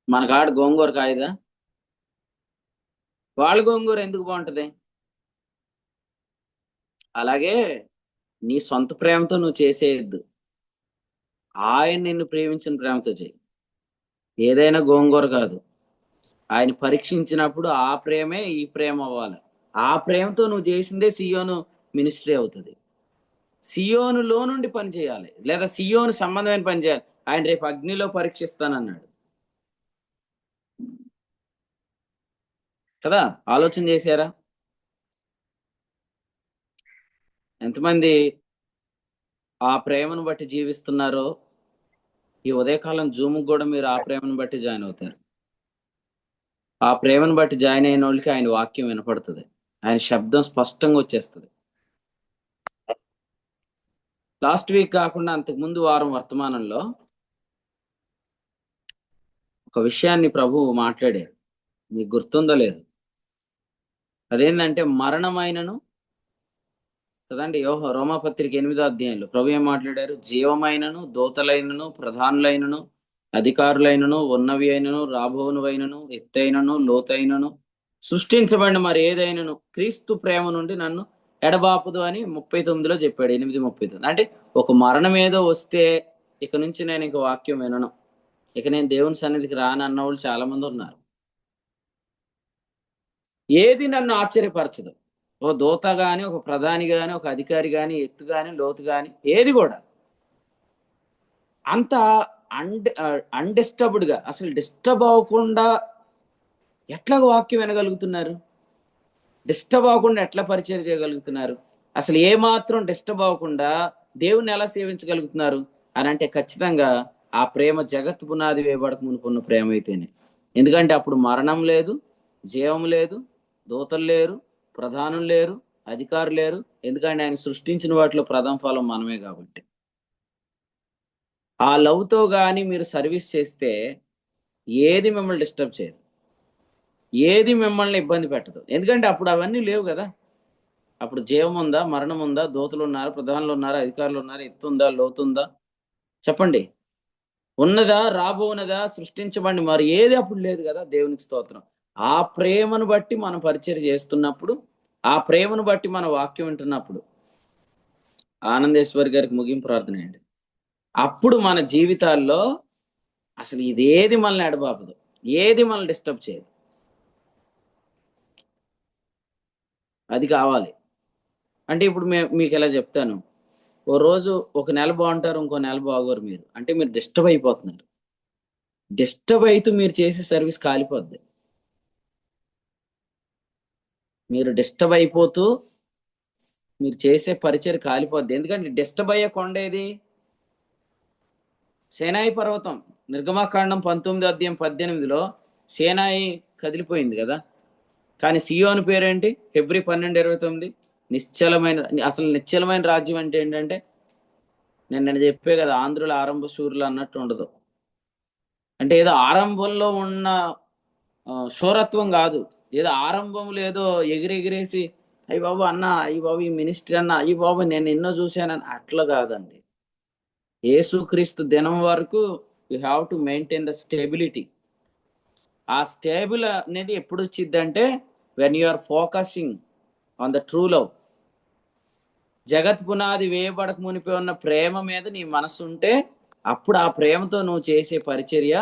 మన కాడ గోంగూర కాయదా? వాళ్ళ గోంగూర ఎందుకు బాగుంటది? అలాగే నీ సొంత ప్రేమతో నువ్వు చేసేయద్దు, ఆయన నిన్ను ప్రేమించిన ప్రేమతో చేయి. ఏదైనా గోంగూర కాదు. ఆయన పరీక్షించినప్పుడు ఆ ప్రేమే ఈ ప్రేమ అవ్వాలి. ఆ ప్రేమతో నువ్వు చేసిందే సియోను మినిస్ట్రీ అవుతుంది. సియోనులో నుండి పని చేయాలి, లేదా సియోను సంబంధమైన పని చేయాలి. ఆయన రేపు అగ్నిలో పరీక్షిస్తానన్నాడు కదా. ఆలోచన చేశారా? ఎంతమంది ఆ ప్రేమను బట్టి జీవిస్తున్నారో ఈ ఉదయకాలం జూమ్ కూడా మీరు ఆ ప్రేమను బట్టి జాయిన్ అవుతారు. ఆ ప్రేమను బట్టి జాయిన్ అయిన వాళ్ళకి ఆయన వాక్యం వినపడుతుంది, ఆయన శబ్దం స్పష్టంగా వచ్చేస్తుంది. లాస్ట్ వీక్ కాకుండా అంతకుముందు వారం వర్తమానంలో ఒక విషయాన్ని ప్రభు మాట్లాడారు, మీకు గుర్తుందో లేదు? అదేంటంటే మరణమైనను కదండి. రోమాపత్రిక 8వ అధ్యాయంలో ప్రభు ఏం మాట్లాడారు? జీవమైనను, దూతలైనను, ప్రధానులైనను, అధికారులైనను, ఉన్నవి అయినను, రాబోనువైనను, ఎత్తైనను, లోతైనను, సృష్టించబడిన మరి ఏదైనను క్రీస్తు ప్రేమ నుండి నన్ను ఎడబాపదు అని 39లో చెప్పాడు. 8:39. అంటే ఒక మరణం ఏదో వస్తే ఇక నుంచి నేను ఇంక వాక్యం వినను, ఇక నేను దేవుని సన్నిధికి రానన్న వాళ్ళు చాలా మంది ఉన్నారు. ఏది నన్ను ఆశ్చర్యపరచదు. ఓ దూత గాని, ఒక ప్రధాని గాని, ఒక అధికారి గాని, ఎత్తు గాని, లోతు గాని, ఏది కూడా అంత అన్డిస్టర్బ్డ్ గా, అసలు డిస్టర్బ్ అవ్వకుండా ఎట్లా వాక్యం వినగలుగుతున్నారు? డిస్టర్బ్ అవ్వకుండా ఎట్లా పరిచయం చేయగలుగుతున్నారు? అసలు ఏ మాత్రం డిస్టర్బ్ అవ్వకుండా దేవుణ్ణి ఎలా సేవించగలుగుతున్నారు అని అంటే ఖచ్చితంగా ఆ ప్రేమ జగత్తు పునాది వేయబడక మునుపున్న ప్రేమ అయితేనే. ఎందుకంటే అప్పుడు మరణం లేదు, జీవం లేదు, దూతలు లేరు, ప్రధానులు లేరు, అధికారులు లేరు. ఎందుకంటే ఆయన సృష్టించిన వాటిలో ప్రథమ ఫలం మనమే కాబట్టి. ఆ లవ్తో కానీ మీరు సర్వీస్ చేస్తే ఏది మిమ్మల్ని డిస్టర్బ్ చేయదు, ఏది మిమ్మల్ని ఇబ్బంది పెట్టదు. ఎందుకంటే అప్పుడు అవన్నీ లేవు కదా. అప్పుడు జీవం ఉందా, మరణం ఉందా, దూతలు ఉన్నారు, ప్రధానులు ఉన్నారు, అధికారులు ఉన్నారు, ఎత్తుందా, లోతుందా? చెప్పండి. ఉన్నదా, రాబోనదా, సృష్టించబడి మరి ఏది అప్పుడు లేదు కదా. దేవునికి స్తోత్రం. ఆ ప్రేమను బట్టి మనం పరిచయం చేస్తున్నప్పుడు, ఆ ప్రేమను బట్టి మన వాక్యం వింటున్నప్పుడు, ఆనందేశ్వరి గారికి ముగింపు ప్రార్థన అండి, అప్పుడు మన జీవితాల్లో అసలు ఇదేది మనల్ని ఎడబాపదు, ఏది మనల్ని డిస్టర్బ్ చేయదు. అది కావాలి. అంటే ఇప్పుడు మీకు ఎలా చెప్తాను, ఓ రోజు ఒక నెల బాగుంటారు, ఇంకో నెల బాగోరు మీరు, అంటే మీరు డిస్టర్బ్ అయిపోతున్నారు. డిస్టర్బ్ అయితే మీరు చేసే సర్వీస్ కాలిపోద్ది. మీరు డిస్టర్బ్ అయిపోతూ మీరు చేసే పరిచయం కాలిపోద్ది. ఎందుకంటే డిస్టర్బ్ అయ్యే కొండ ఏది? సేనాయి పర్వతం. నిర్గమాకాండం 19వ అధ్యాయం 18లో సేనాయి కదిలిపోయింది కదా. కానీ సియోను పేరేంటి? హెబ్రీ 12:29 నిశ్చలమైన. అసలు నిశ్చలమైన రాజ్యం అంటే ఏంటంటే నేను చెప్పే కదా, ఆంధ్రుల ఆరంభ శూరులు అన్నట్టు ఉండదు. అంటే ఏదో ఆరంభంలో ఉన్న శూరత్వం కాదు, ఏదో ఆరంభంలో ఏదో ఎగిరెగిరేసి అయ్యి బాబు అన్న, అయ్యి బాబు ఈ మినిస్ట్రీ అన్న, అయ్యి బాబు నేను ఎన్నో చూశానని అట్లా కాదండి. యేసుక్రీస్తు దినం వరకు you have to maintain the stability. ఆ స్టేబుల్ అనేది ఎప్పుడు వచ్చింది అంటే when you are focusing on the true love. జగత్ పునాది వేయబడక మునిపి ఉన్న ప్రేమ మీద నీ మనసు ఉంటే అప్పుడు ఆ ప్రేమతో నువ్వు చేసే పరిచర్య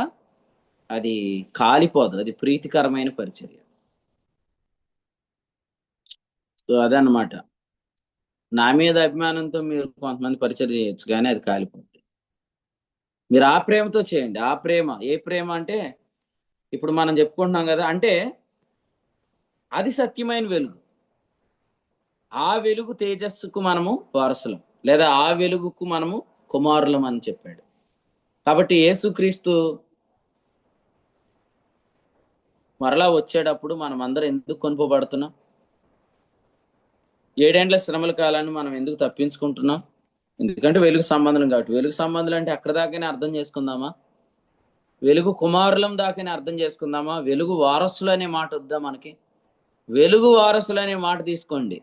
అది కాలిపోదు, అది ప్రీతికరమైన పరిచర్య. సో అదనమాట. నా మీద అభిమానంతో మీరు కొంతమంది పరిచర్య చేయొచ్చు, కానీ అది కాలిపోద్ది. మీరు ఆ ప్రేమతో చేయండి. ఆ ప్రేమ ఏ ప్రేమ అంటే ఇప్పుడు మనం చెప్పుకుంటున్నాం కదా, అంటే అది సత్యమైన వెలుగు. ఆ వెలుగు తేజస్సుకు మనము వారసులం, లేదా ఆ వెలుగుకు మనము కుమారులం అని చెప్పాడు. కాబట్టి యేసుక్రీస్తు మరలా వచ్చేటప్పుడు మనం అందరం ఎందుకు కొనుకోబడుతున్నాం? 7 ఏండ్ల శ్రమల కాలాన్ని మనం ఎందుకు తప్పించుకుంటున్నాం? ఎందుకంటే వెలుగు సంబంధం కాబట్టి. వెలుగు సంబంధం అంటే అక్కడ దాకానే అర్థం చేసుకుందామా? వెలుగు కుమారులం దాకానే అర్థం చేసుకుందామా? వెలుగు వారసులు అనే మాట వద్దా మనకి? వెలుగు వారసులు అనే మాట తీసుకోండి.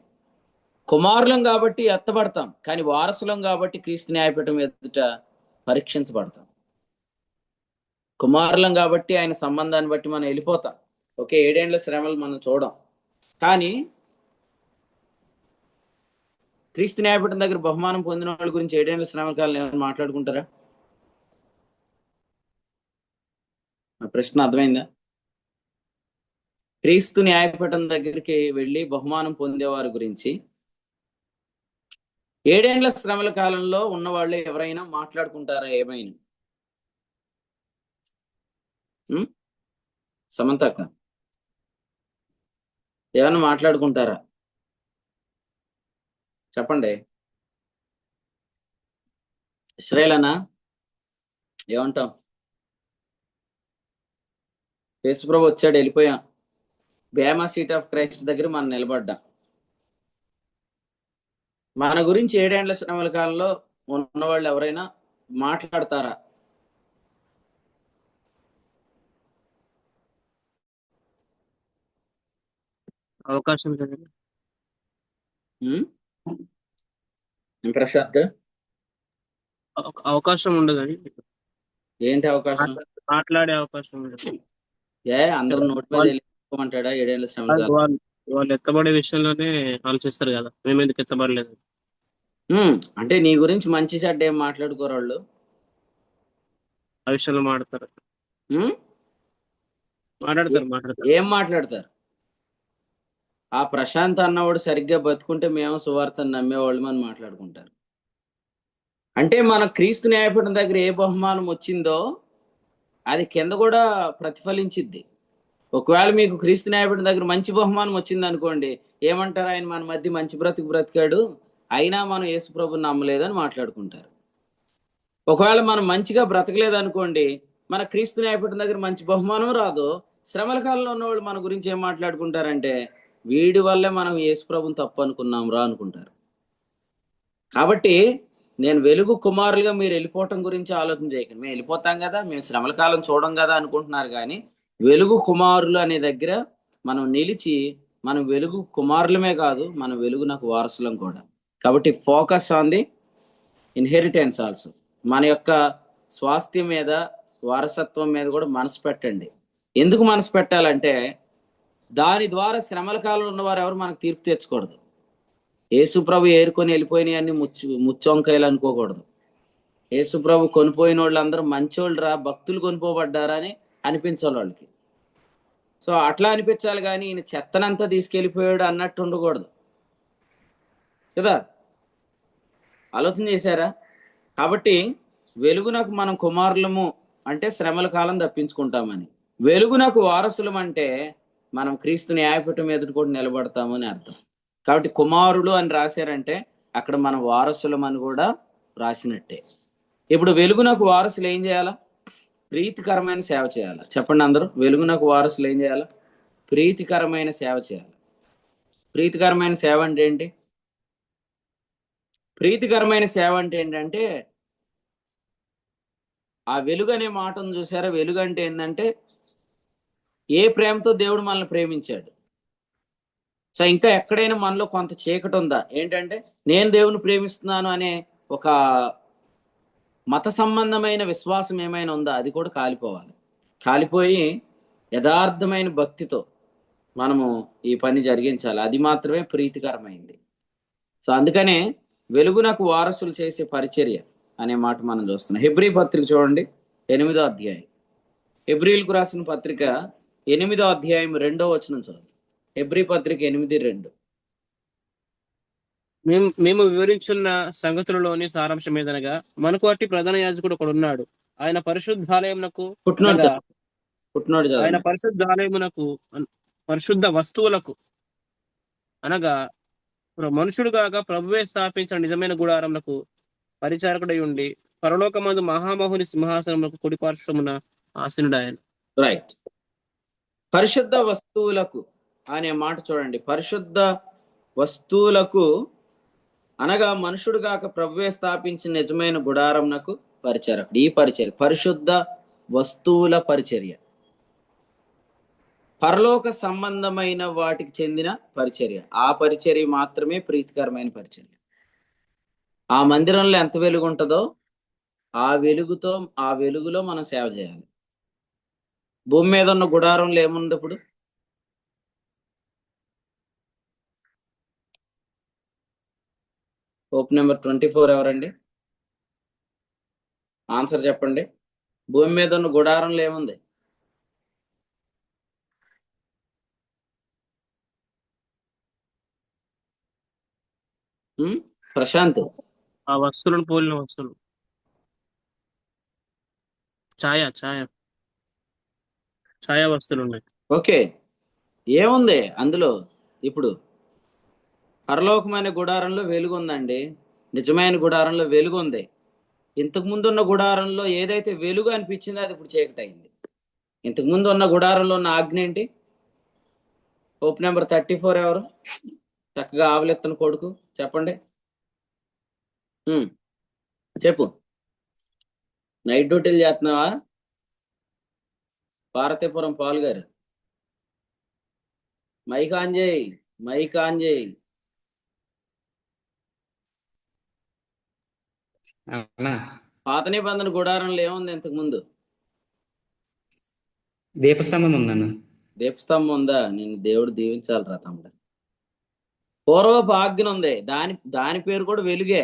కుమారులం కాబట్టి ఎత్తబడతాం, కానీ వారసులం కాబట్టి క్రీస్తు న్యాయపీఠం ఎదుట పరీక్షించబడతాం. కుమారులం కాబట్టి ఆయన సంబంధాన్ని బట్టి మనం వెళ్ళిపోతాం. ఓకే, 7 ఏండ్ల శ్రమలు మనం చూడం, కానీ క్రీస్తు న్యాయపీఠం దగ్గర బహుమానం పొందిన వాళ్ళ గురించి 7 ఏండ్ల శ్రమల కాలం ఏమైనా మాట్లాడుకుంటారా? ఆ ప్రశ్న అర్థమైందా? క్రీస్తు న్యాయపీఠం దగ్గరికి వెళ్ళి బహుమానం పొందేవారి గురించి 7 ఏండ్ల శ్రమల కాలంలో ఉన్న వాళ్ళు ఎవరైనా మాట్లాడుకుంటారా ఏమైనా? సమంతక్క ఏమైనా మాట్లాడుకుంటారా? చెప్పండి. శ్రేలనా ఏమంటాం? యేసుప్రభు వచ్చాడు, వెళ్ళిపోయాం. బేమా సీట్ ఆఫ్ క్రైస్ట్ దగ్గర మనం నిలబడ్డాం. మన గురించి 7 ఏండ్ల శ్రమల కాలంలో ఉన్నవాళ్ళు ఎవరైనా మాట్లాడతారా? అవకాశం లేదు. ప్రశాంత్, అవకాశం ఉండదని. ఏంటి అవకాశం? మాట్లాడే అవకాశం ఉండదు. అందరూ నోటి మీద వెళ్ళిపోమంటాడా 7 ఏండ్ల శ్రమల కాలం? వాళ్ళు ఎత్తబడే విషయంలోనే ఆలోచిస్తారు కదా, మేము ఎందుకు ఎత్తబడలేదు. అంటే నీ గురించి మంచి చెడ్డ ఏం మాట్లాడుకోరు వాళ్ళు. ఆ విషయంలో మాట్లాడతారు. ఏం మాట్లాడతారు? ఆ ప్రశాంత్ అన్నవాడు సరిగ్గా బతుకుంటే మేము సువార్తను నమ్మేవాళ్ళం అని మాట్లాడుకుంటారు. అంటే మన క్రీస్తు న్యాయపీఠం దగ్గర ఏ బహుమానం వచ్చిందో అది కింద కూడా ప్రతిఫలించిద్ది. ఒకవేళ మీకు క్రీస్తు న్యాయపీఠం దగ్గర మంచి బహుమానం వచ్చింది అనుకోండి, ఏమంటారు? ఆయన మన మధ్య మంచి బ్రతికాడు, అయినా మనం యేసుప్రభుని నమ్మలేదని మాట్లాడుకుంటారు. ఒకవేళ మనం మంచిగా బ్రతకలేదు అనుకోండి, మన క్రీస్తు న్యాయపీఠం దగ్గర మంచి బహుమానం రాదు. శ్రమల కాలంలో ఉన్నవాళ్ళు మన గురించి ఏం మాట్లాడుకుంటారంటే, వీడి వల్లే మనం యేసుప్రభుని తప్పు అనుకున్నాం రా అనుకుంటారు. కాబట్టి నేను వెలుగు కుమారులుగా మీరు వెళ్ళిపోవటం గురించి ఆలోచన చేయకండి. మేము వెళ్ళిపోతాం కదా, మేము శ్రమల కాలం చూడం కదా అనుకుంటున్నారు, కానీ వెలుగు కుమారులు అనే దగ్గర మనం నిలిచి, మనం వెలుగు కుమారులమే కాదు, మనం వెలుగు నాకు వారసులం కూడా. కాబట్టి focus on the inheritance also. మన యొక్క స్వాస్థ్యం మీద, వారసత్వం మీద కూడా మనసు పెట్టండి. ఎందుకు మనసు పెట్టాలంటే దాని ద్వారా శ్రమల కాలంలో ఉన్నవారు ఎవరు మనకు తీర్పు తెచ్చకూడదు. యేసుప్రభు ఏరుకొని వెళ్ళిపోయినాయి అన్ని ముచ్చొంకాయలు అనుకోకూడదు. యేసుప్రభు కొనిపోయిన వాళ్ళందరూ మంచోళ్ళు రా, భక్తులు కొనిపోబడ్డారా అని అనిపించాలి వాళ్ళకి. సో అట్లా అనిపించాలి, కానీ ఈయన చెత్తనంతా తీసుకెళ్ళిపోయాడు అన్నట్టు ఉండకూడదు కదా. ఆలోచన చేశారా? కాబట్టి వెలుగునకు మనం కుమారులము అంటే శ్రమల కాలం తప్పించుకుంటామని, వెలుగునకు వారసులం అంటే మనం క్రీస్తు న్యాయపీఠం ఎదుట కూడా నిలబడతామని అర్థం. కాబట్టి కుమారుడు అని రాశారంటే అక్కడ మనం వారసులం అని కూడా రాసినట్టే. ఇప్పుడు వెలుగునకు వారసులు ఏం చేయాలా? ప్రీతికరమైన సేవ చేయాలి. చెప్పండి అందరూ, వెలుగునకు వారసులు ఏం చేయాలి? ప్రీతికరమైన సేవ చేయాలి. ప్రీతికరమైన సేవ అంటే ఏంటి? ప్రీతికరమైన సేవ అంటే ఏంటంటే, ఆ వెలుగు అనే మాటను చూసారా? వెలుగు అంటే ఏంటంటే ఏ ప్రేమతో దేవుడు మనల్ని ప్రేమించాడు. సో ఇంకా ఎక్కడైనా మనలో కొంత చీకటి ఉందా ఏంటంటే నేను దేవుని ప్రేమిస్తున్నాను అనే ఒక మత సంబంధమైన విశ్వాసం ఏమైనా ఉందా, అది కూడా కాలిపోవాలి. కాలిపోయి యథార్థమైన భక్తితో మనము ఈ పని జరిగించాలి. అది మాత్రమే ప్రీతికరమైంది. సో అందుకనే వెలుగునకు వారసులు చేసే పరిచర్య అనే మాట మనం చూస్తున్నాం. హెబ్రీ పత్రిక చూడండి, 8వ అధ్యాయం. హెబ్రీలకు రాసిన పత్రిక 8వ అధ్యాయం 2వ వచనం చూడండి. హెబ్రీ పత్రిక 8:2. మేము వివరించున్న సంగతులలోని సారాంశం ఏదనగా, మనకు అట్టి ప్రధాన యాజకుడు ఒకడు ఉన్నాడు. ఆయన పరిశుద్ధాలయమునకు పుట్టినోడు అనగా చదవండి. పుట్టినోడు ఆయన చదవండి. పరిశుద్ధాలయమునకు పరిశుద్ధ వస్తువులకు అనగా మనుషుడు కాక ప్రభువే స్థాపించిన నిజమైన గుడారములకు పరిచారకుడై ఉండి పరలోకమందు మహామహుని సింహాసనములకు కుడి పార్శ్వమున ఆసీనుడు ఆయన. రైట్. పరిశుద్ధ వస్తువులకు అనే మాట చూడండి. పరిశుద్ధ వస్తువులకు అనగా మనుషుడు కాక ప్రభువే స్థాపించిన నిజమైన గుడారంనకు పరిచారకుడు. ఈ పరిచర్య పరిశుద్ధ వస్తువుల పరిచర్య, పరలోక సంబంధమైన వాటికి చెందిన పరిచర్య. ఆ పరిచర్య మాత్రమే ప్రీతికరమైన పరిచర్య. ఆ మందిరంలో ఎంత వెలుగు ఉంటుందో ఆ వెలుగులో మనం సేవ చేయాలి. భూమి మీద ఉన్న గుడారంలో ఏముంది ఇప్పుడు? హోప్ నెంబర్ 24 ఎవరండి? ఆన్సర్ చెప్పండి. భూమి మీద ఉన్న గుడారంలో ఏముంది? ప్రశాంత్. ఆ వస్తువులను పోలిన వస్తువులు. ఛాయా వస్తువులు ఉన్నాయి. ఓకే, ఏముంది అందులో? ఇప్పుడు పరలోకమైన గుడారంలో వెలుగు ఉందండి. నిజమైన గుడారంలో వెలుగు ఉంది. ఇంతకు ముందు ఉన్న గుడారంలో ఏదైతే వెలుగు అనిపించిందో అది ఇప్పుడు చీకటి అయింది. ఇంతకు ముందు ఉన్న గుడారంలో ఉన్న ఆజ్ఞ ఏంటి? హోప్ నెంబర్ 34 ఎవరు? చక్కగా ఆవులెత్తన కొడుకు చెప్పండి. చెప్పు. నైట్ డ్యూటీలు చేస్తున్నావా? పార్వతీపురం పాల్ గారు మైక్ ఆన్ చేయి. పాత నిబంధన గుడారంలో ఏముంది ఇంతకు ముందు? దీపస్తంభం ఉందన్న. దీపస్తంభం ఉందా? నేను దేవుడు దీవించాలిరా తమ్ముడు. పూర్వపు ఆజ్ఞ ఉంది, దాని పేరు కూడా వెలుగే.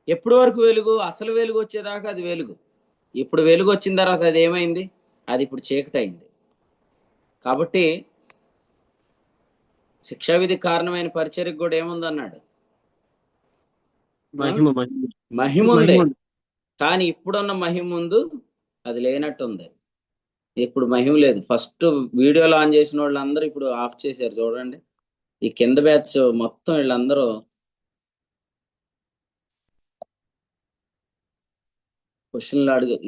ఎప్పటి వరకు వెలుగు? అసలు వెలుగు వచ్చేదాకా అది వెలుగు. ఇప్పుడు వెలుగు వచ్చిన తర్వాత అది ఏమైంది? అది ఇప్పుడు చీకటి అయింది. కాబట్టి శిక్షా విధి కారణమైన పరిచర్యకు కూడా ఏముందన్నాడు? మహిమ ఉంది. కానీ ఇప్పుడున్న మహిమ ముందు అది లేనట్టుంది. ఇప్పుడు మహిమ లేదు. ఫస్ట్ వీడియోలో ఆన్ చేసిన వాళ్ళందరూ ఇప్పుడు ఆఫ్ చేశారు. చూడండి, ఈ కింద బ్యాచ్ మొత్తం వీళ్ళందరూ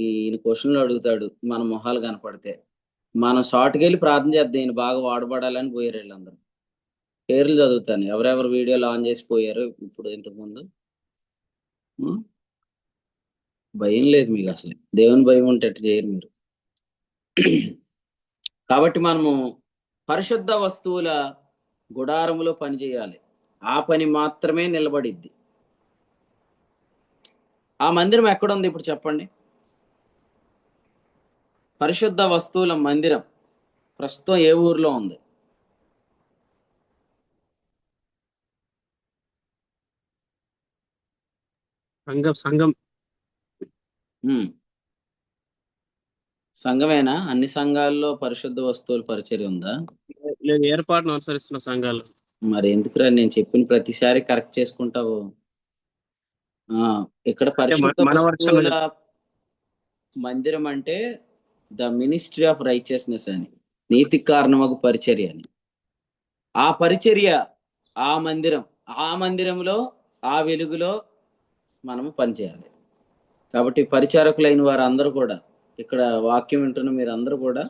ఈయన క్వశ్చన్లు అడుగుతాడు. మన మొహాలు కనపడితే మనం షార్ట్కి వెళ్ళి ప్రార్థన చేద్దాం, ఈయన బాగా వాడబడాలని పోయారు వీళ్ళందరూ. పేర్లు చదువుతాను, ఎవరెవరు వీడియోలు ఆన్ చేసి పోయారు ఇప్పుడు ఇంతకు ముందు. భయం లేదు మీకు అసలు. దేవుని భయం ఉంటే ఎట్టు చేయరు మీరు. కాబట్టి మనము పరిశుద్ధ వస్తువుల గుడారములో పని చేయాలి. ఆ పని మాత్రమే నిలబడిద్ది. ఆ మందిరం ఎక్కడుంది ఇప్పుడు చెప్పండి? పరిశుద్ధ వస్తువుల మందిరం ప్రస్తుతం ఏ ఊర్లో ఉంది? సంఘమేనా? అన్ని సంఘాల్లో పరిశుద్ధ వస్తువుల పరిచర్య ఉందా? లేదు, ఏర్పాటును అనుసరిస్తున్న సంఘాలు. మరి ఎందుకురా నేను చెప్పిన ప్రతిసారి కరెక్ట్ చేసుకుంటావు? ఇక్కడ పరిశుద్ధ వస్తువుల మందిరం అంటే ద మినిస్ట్రీ ఆఫ్ రైచియస్నెస్ అని, నీతి కారణమగు పరిచర్య అని. ఆ పరిచర్య, ఆ మందిరంలో ఆ వెలుగులో మనము పనిచేయాలి. కాబట్టి పరిచారకులైన వారు అందరూ కూడా, ఇక్కడ వాక్యం వింటున్న మీరు అందరూ కూడా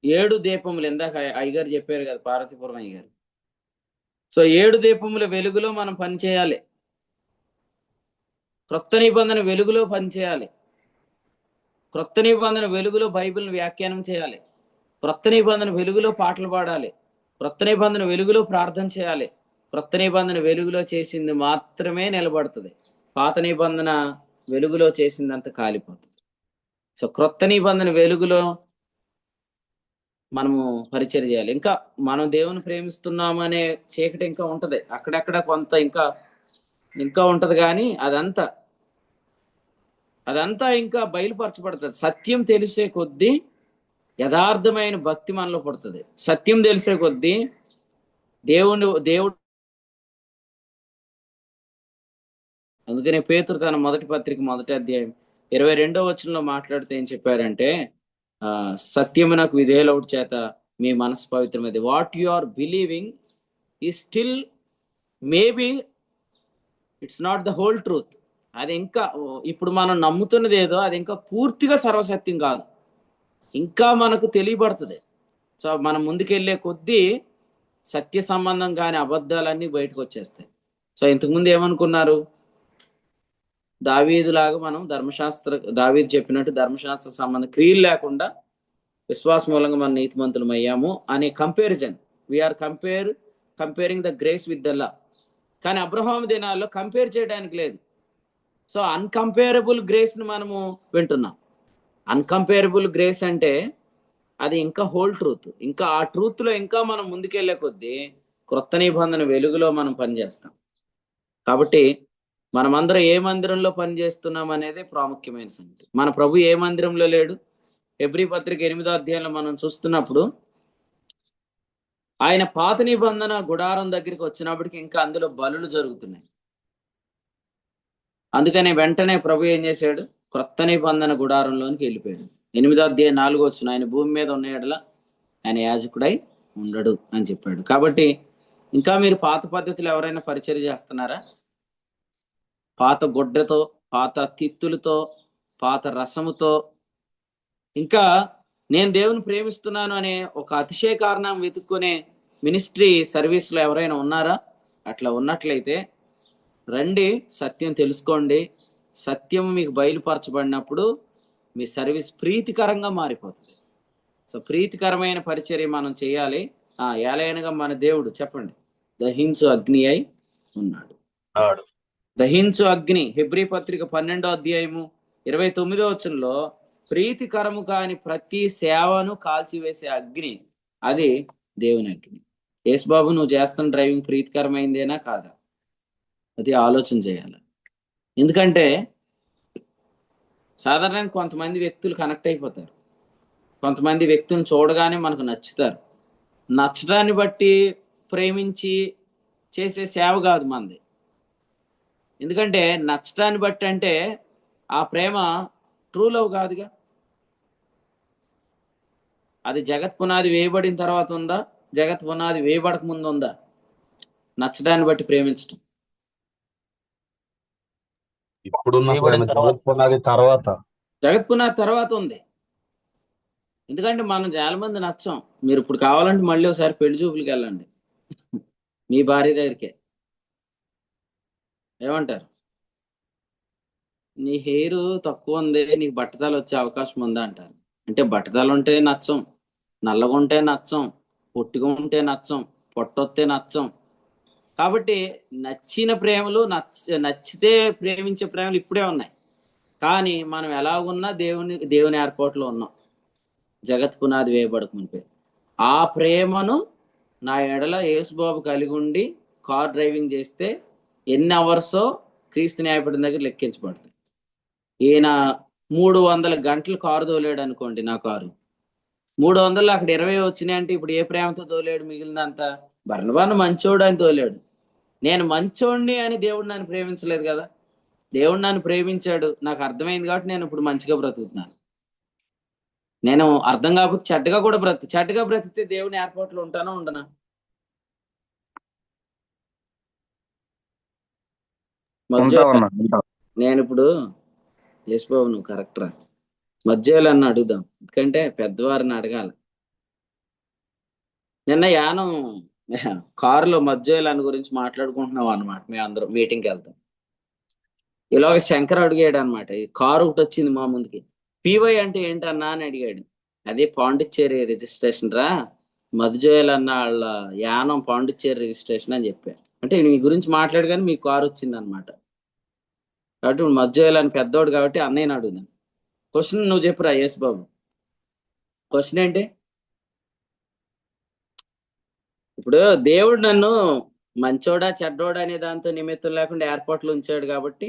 7 దీపములు, ఇందాక అయ్యగారు చెప్పారు కదా, పార్వతీపురం అయ్యగారు. సో 7 దీపముల వెలుగులో మనం పనిచేయాలి. క్రొత్త నిబంధన వెలుగులో పనిచేయాలి. క్రొత్త నిబంధన వెలుగులో బైబిల్ని వ్యాఖ్యానం చేయాలి. క్రొత్త నిబంధన వెలుగులో పాటలు పాడాలి, క్రొత్త నిబంధన వెలుగులో ప్రార్థన చేయాలి. క్రొత్త నిబంధన వెలుగులో చేసింది మాత్రమే నిలబడుతుంది. పాత నిబంధన వెలుగులో చేసిందంత కాలిపోతుంది. సో క్రొత్త నిబంధన వెలుగులో మనము పరిచయం చేయాలి. ఇంకా మనం దేవుని ప్రేమిస్తున్నామనే చీకటి ఇంకా ఉంటది, అక్కడక్కడ కొంత ఇంకా ఇంకా ఉంటది, కానీ అదంతా ఇంకా బయలుపరచబడుతుంది. సత్యం తెలిసే కొద్దీ యథార్థమైన భక్తి మనలో పడుతుంది. సత్యం తెలిసే కొద్దీ దేవుడు అందుకనే పేతురు తన మొదటి పత్రిక 1వ అధ్యాయం 22వ వచనంలో మాట్లాడుతూ ఏం చెప్పారంటే, సత్యమునకు విధేయులవుట చేత మీ మనసు పవిత్రమైంది. వాట్ యు ఆర్ బిలీవింగ్ ఈ still maybe it's not the whole truth. అది ఇంకా ఇప్పుడు మనం నమ్ముతున్నది ఏదో అది ఇంకా పూర్తిగా సర్వసత్యం కాదు, ఇంకా మనకు తెలియబడుతుంది. సో మనం ముందుకెళ్ళే కొద్దీ సత్య సంబంధం కాని అబద్ధాలన్నీ బయటకు వచ్చేస్తాయి. సో ఇంతకుముందు ఏమనుకున్నారు, దావీదులాగా మనం దావీదు చెప్పినట్టు ధర్మశాస్త్ర సంబంధం క్రియలు లేకుండా విశ్వాస మూలంగా మనం నీతిమంతులం అయ్యాము అనే comparison. We're comparing the grace with the law. కానీ అబ్రహాము దినాల్లో కంపేర్ చేయడానికి లేదు. సో అన్కంపేరబుల్ గ్రేస్ని మనము వింటున్నాం. అన్కంపేరబుల్ గ్రేస్ అంటే అది ఇంకా హోల్ ట్రూత్. ఇంకా ఆ ట్రూత్లో ఇంకా మనం ముందుకెళ్లే కొద్దీ క్రొత్త నిబంధన వెలుగులో మనం పనిచేస్తాం. కాబట్టి మనమందరం ఏ మందిరంలో పనిచేస్తున్నాం అనేది ప్రాముఖ్యమైన సంగతి. మన ప్రభు ఏ మందిరంలో లేడు. హెబ్రీ పత్రిక 8వ అధ్యాయంలో మనం చూస్తున్నప్పుడు ఆయన పాత నిబంధన గుడారం దగ్గరికి వచ్చినప్పటికి ఇంకా అందులో బలులు జరుగుతున్నాయి. అందుకని వెంటనే ప్రభు ఏం చేశాడు, క్రొత్త నిబంధన గుడారంలోనికి వెళ్ళిపోయాడు. 8వ అధ్యాయం 4వ వచనం, ఆయన భూమి మీద ఉన్న ఎడల ఆయన యాజకుడై ఉండడు అని చెప్పాడు. కాబట్టి ఇంకా మీరు పాత పద్ధతులు ఎవరైనా పరిచర్య చేస్తున్నారా? పాత గుడ్డతో, పాత తిత్తులతో, పాత రసముతో, ఇంకా నేను దేవుని ప్రేమిస్తున్నాను అనే ఒక అతిశయ కారణం వెతుక్కునే మినిస్ట్రీ సర్వీస్లో ఎవరైనా ఉన్నారా? అట్లా ఉన్నట్లయితే రండి, సత్యం తెలుసుకోండి. సత్యం మీకు బయలుపరచబడినప్పుడు మీ సర్వీస్ ప్రీతికరంగా మారిపోతుంది. సో ప్రీతికరమైన పరిచర్య మనం చేయాలి. ఏలయనగా మన దేవుడు చెప్పండి దహించు అగ్ని అయి ఉన్నాడు. దహించు అగ్ని, హెబ్రీ పత్రిక 12వ అధ్యాయము 29వ వచనంలో ప్రీతికరము కాని ప్రతి సేవను కాల్చివేసే అగ్ని అది దేవుని అగ్ని. యేసుబాబు నువ్వు చేస్తున్న డ్రైవింగ్ ప్రీతికరమైందేనా కాదా? అది ఆలోచన చేయాలి. ఎందుకంటే సాధారణంగా కొంతమంది వ్యక్తులు కనెక్ట్ అయిపోతారు. కొంతమంది వ్యక్తులను చూడగానే మనకు నచ్చుతారు. నచ్చడాన్ని బట్టి ప్రేమించి చేసే సేవ కాదు మనది. ఎందుకంటే నచ్చడాన్ని బట్టి అంటే ఆ ప్రేమ ట్రూ లవ్ కాదుగా. అది జగత్ పునాది వేయబడిన తర్వాత ఉందా, జగత్ పునాది వేయబడక ముందు ఉందా? నచ్చడాన్ని బట్టి ప్రేమించడం ఇప్పుడున్న జగత్ పునాది తర్వాత ఉంది. ఎందుకంటే మనం చాలా మంది నచ్చం. మీరు ఇప్పుడు కావాలంటే మళ్ళీ ఒకసారి పెళ్లి చూపులకి వెళ్ళండి మీ భార్య దగ్గరికే. ఏమంటారు, నీ హెయిర్ తక్కువ ఉంది, నీకు బట్టతలు వచ్చే అవకాశం ఉందా అంటారు. అంటే బట్టతలు ఉంటే నచ్చం, నల్లగా ఉంటే నచ్చం, పొట్టిగా ఉంటే నచ్చం, పొట్టొత్తే నచ్చం. కాబట్టి నచ్చిన ప్రేమలు నచ్చితే ప్రేమించే ప్రేమలు ఇప్పుడే ఉన్నాయి. కానీ మనం ఎలాగున్నా దేవుని ఏర్పాటులో ఉన్నాం. జగత్ పునాది వేయబడక మునిపే ఆ ప్రేమను నా ఎడల యేసుబాబు కలిగి ఉండి కార్ డ్రైవింగ్ చేస్తే ఎన్ని అవర్సో క్రీస్తు న్యాయపడిన దగ్గర లెక్కించబడుతుంది. ఈయన 300 గంటలు కారు తోలేడు అనుకోండి, నా కారు 300 అక్కడ 20 వచ్చినాయి అంటే ఇప్పుడు ఏ ప్రేమతో తోలేడు? మిగిలినంత బర్నబాను మంచోడు అని తోలేడు. నేను మంచోడిని అని దేవుడు నన్ను ప్రేమించలేదు కదా. దేవుడు నన్ను ప్రేమించాడు, నాకు అర్థమైంది కాబట్టి నేను ఇప్పుడు మంచిగా బ్రతుకుతున్నాను. నేను అర్థం కాకపోతే చెడ్డగా బ్రతికితే దేవుని ఏర్పాట్లు ఉంటానా ఉండనా? నేను ఇప్పుడు యేసుబాబు నువ్వు కరెక్టరా మధ్యలో అడుగుదాం, ఎందుకంటే పెద్దవారిని అడగాలి. నిన్న యానం కారులో మధ్యలో గురించి మాట్లాడుకుంటున్నాం అనమాట. మేము అందరం మీటింగ్కి వెళ్తాం. ఇలాగ శంకర్ అడిగాడు అనమాట, ఈ కారు ఒకటి వచ్చింది మా ముందుకి, పీవై అంటే ఏంటన్నా అని అడిగాడు. అది పాండిచ్చేరి రిజిస్ట్రేషన్ రా, మధుజోయల్ అన్న వాళ్ళ యానం పాండిచ్చేరి రిజిస్ట్రేషన్ అని చెప్పారు. అంటే మీ గురించి మాట్లాడు కానీ మీ కారు వచ్చింది అనమాట. కాబట్టి ఇప్పుడు మధుజోయల్ అని పెద్దోడు కాబట్టి అన్నయ్యని అడుగుదాం. క్వశ్చన్ నువ్వు చెప్పురా యేసు బాబు. క్వశ్చన్ ఏంటి? ఇప్పుడు దేవుడు నన్ను మంచోడా చెడ్డోడా అనే దాంతో నిమిత్తం లేకుండా ఎయిర్పోర్ట్లో ఉంచాడు కాబట్టి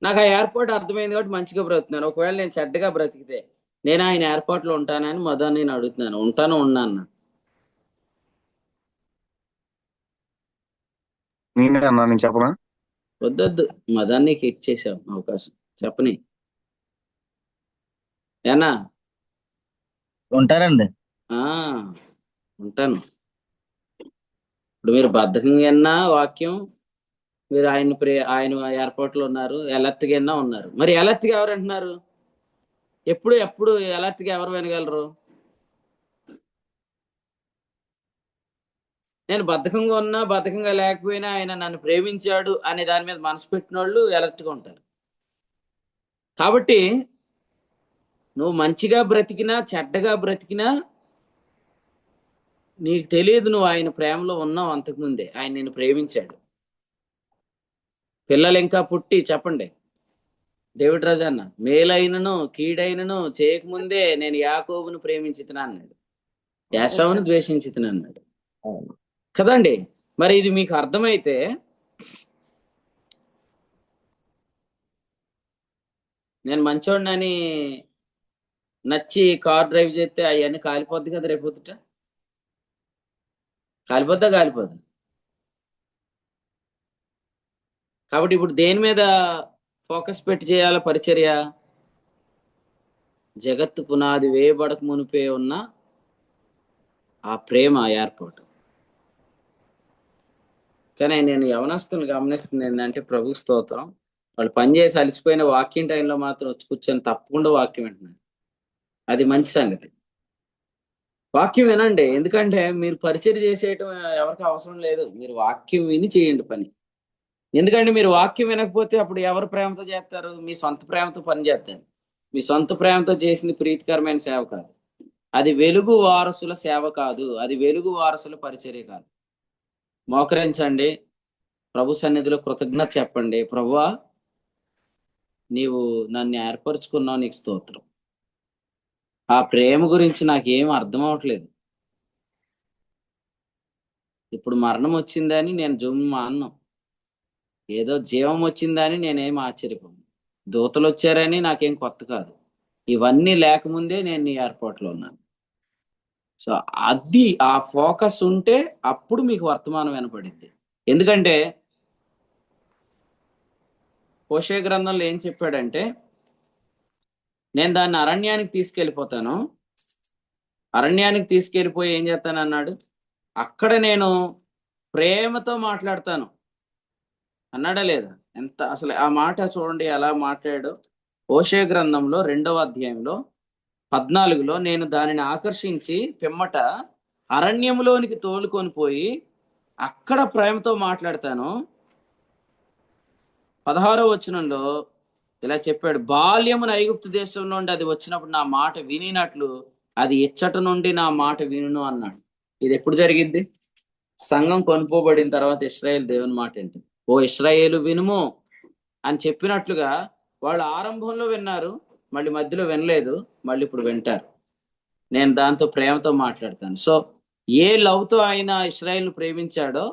నాకు ఆ ఎయిర్పోర్ట్ అర్థమైంది కాబట్టి మంచిగా బ్రతుకుతున్నాను. ఒకవేళ నేను చెడ్డగా బ్రతికితే నేను ఆయన ఎయిర్పోర్ట్లో ఉంటానని మదన్ నేను అడుగుతున్నాను. ఉంటాను ఉన్నాను. నేనే అన్నా, నేను చెప్పనా? వద్దొద్దు, మదన్ నీకు ఇచ్చేసాం అవకాశం, చెప్పని. ఏనా? ఉంటారండి. ఉంటాను. ఇప్పుడు మీరు బద్ధకంగా విన్నా వాక్యం, మీరు ఆయన ఎయిర్పోర్ట్లో ఉన్నారు, అలర్ట్గా విన్నా ఉన్నారు. మరి అలర్ట్గా ఎవరు అంటున్నారు? ఎప్పుడు అలర్ట్గా ఎవరు వినగలరు? నేను బద్ధకంగా ఉన్నా బద్ధకంగా లేకపోయినా ఆయన నన్ను ప్రేమించాడు అనే దాని మీద మనసు పెట్టిన వాళ్ళు అలర్ట్గా ఉంటారు. కాబట్టి నువ్వు మంచిగా బ్రతికినా చెడ్డగా బ్రతికినా నీకు తెలియదు నువ్వు ఆయన ప్రేమలో ఉన్నావు. అంతకుముందే ఆయన నిన్ను ప్రేమించాడు. పిల్లలు ఇంకా పుట్టి చెప్పండి, డేవిడ్ రాజు అన్న, మేలైనను కీడైనను చేయకముందే నేను యాకోబును ప్రేమించితినా అన్నాడు, యాశావును ద్వేషించితినా అన్నాడు కదండి. మరి ఇది మీకు అర్థమైతే నేను మంచోడినని నచ్చి కార్ డ్రైవ్ చేస్తే అవన్నీ కాలిపోద్ది కదా రేపొద్దుట. కాలిపోద్దా? కాబట్టి ఇప్పుడు దేని మీద ఫోకస్ పెట్టి చేయాల పరిచర్య? జగత్తు పునాది వేయబడక మునిపే ఉన్న ఆ ప్రేమ ఏర్పాటు. కానీ నేను యవనస్తులు గమనిస్తుంది ఏంటంటే, ప్రభు స్తోత్రం, వాళ్ళు పనిచేసి అలసిపోయిన వాక్యం టైంలో మాత్రం వచ్చి కూర్చొని తప్పకుండా వాక్యం వింటున్నారు. అది మంచి సంగతి. వాక్యం వినండి, ఎందుకంటే మీరు పరిచర్య చేసేయటం ఎవరికి అవసరం లేదు. మీరు వాక్యం విని చేయండి పని. ఎందుకంటే మీరు వాక్యం వినకపోతే అప్పుడు ఎవరు ప్రేమతో చేస్తారు? మీ సొంత ప్రేమతో పని చేస్తారు. మీ సొంత ప్రేమతో చేసింది ప్రీతికరమైన సేవ కాదు. అది వెలుగు వారసుల సేవ కాదు. అది వెలుగు వారసుల పరిచర్య కాదు. మోకరించండి, ప్రభు సన్నిధిలో కృతజ్ఞత చెప్పండి. ప్రభువా, నీవు నన్ను ఏర్పరచుకున్నావు, నీకు స్తోత్రం. ఆ ప్రేమ గురించి నాకేం అర్థం అవట్లేదు. ఇప్పుడు మరణం వచ్చిందని నేను జుమ్ము మాన్నం, ఏదో జీవం వచ్చిందని నేనేం ఆశ్చర్యపోను. దూతలు వచ్చారని నాకేం కొత్త కాదు. ఇవన్నీ లేకముందే నేను నీ ఏర్పాట్లో ఉన్నాను. సో అది ఆ ఫోకస్ ఉంటే అప్పుడు మీకు వర్తమానం వినపడింది. ఎందుకంటే హోషేయ గ్రంథంలో ఏం చెప్పాడంటే, నేను దాన్ని అరణ్యానికి తీసుకెళ్ళిపోతాను, అరణ్యానికి తీసుకెళ్ళిపోయి ఏం చేస్తాను అన్నాడు, అక్కడ నేను ప్రేమతో మాట్లాడతాను అన్నాడా లేదా? ఎంత అసలు ఆ మాట చూడండి ఎలా మాట్లాడాడు. హోషేయ గ్రంథంలో 2వ అధ్యాయంలో 14లో, నేను దానిని ఆకర్షించి పిమ్మట అరణ్యంలోనికి తోలుకొని పోయి అక్కడ ప్రేమతో మాట్లాడతాను. 16వ వచనంలో ఇలా చెప్పాడు, బాల్యమున ఐగుప్తు దేశంలో నుండి అది వచ్చినప్పుడు నా మాట వినినట్లు అది ఇచ్చట నుండి నా మాట వినును అన్నాడు. ఇది ఎప్పుడు జరిగింది? సంఘం కొనుక్కోబడిన తర్వాత ఇశ్రాయేల్ దేవుని మాట ఏంటి? ఓ ఇశ్రాయేలు వినుము అని చెప్పినట్లుగా వాళ్ళు ఆరంభంలో విన్నారు, మళ్ళీ మధ్యలో వినలేదు, మళ్ళీ ఇప్పుడు వింటారు. నేను దాంతో ప్రేమతో మాట్లాడతాను. సో ఏ లవ్తో ఆయన ఇశ్రాయేల్ను ప్రేమించాడో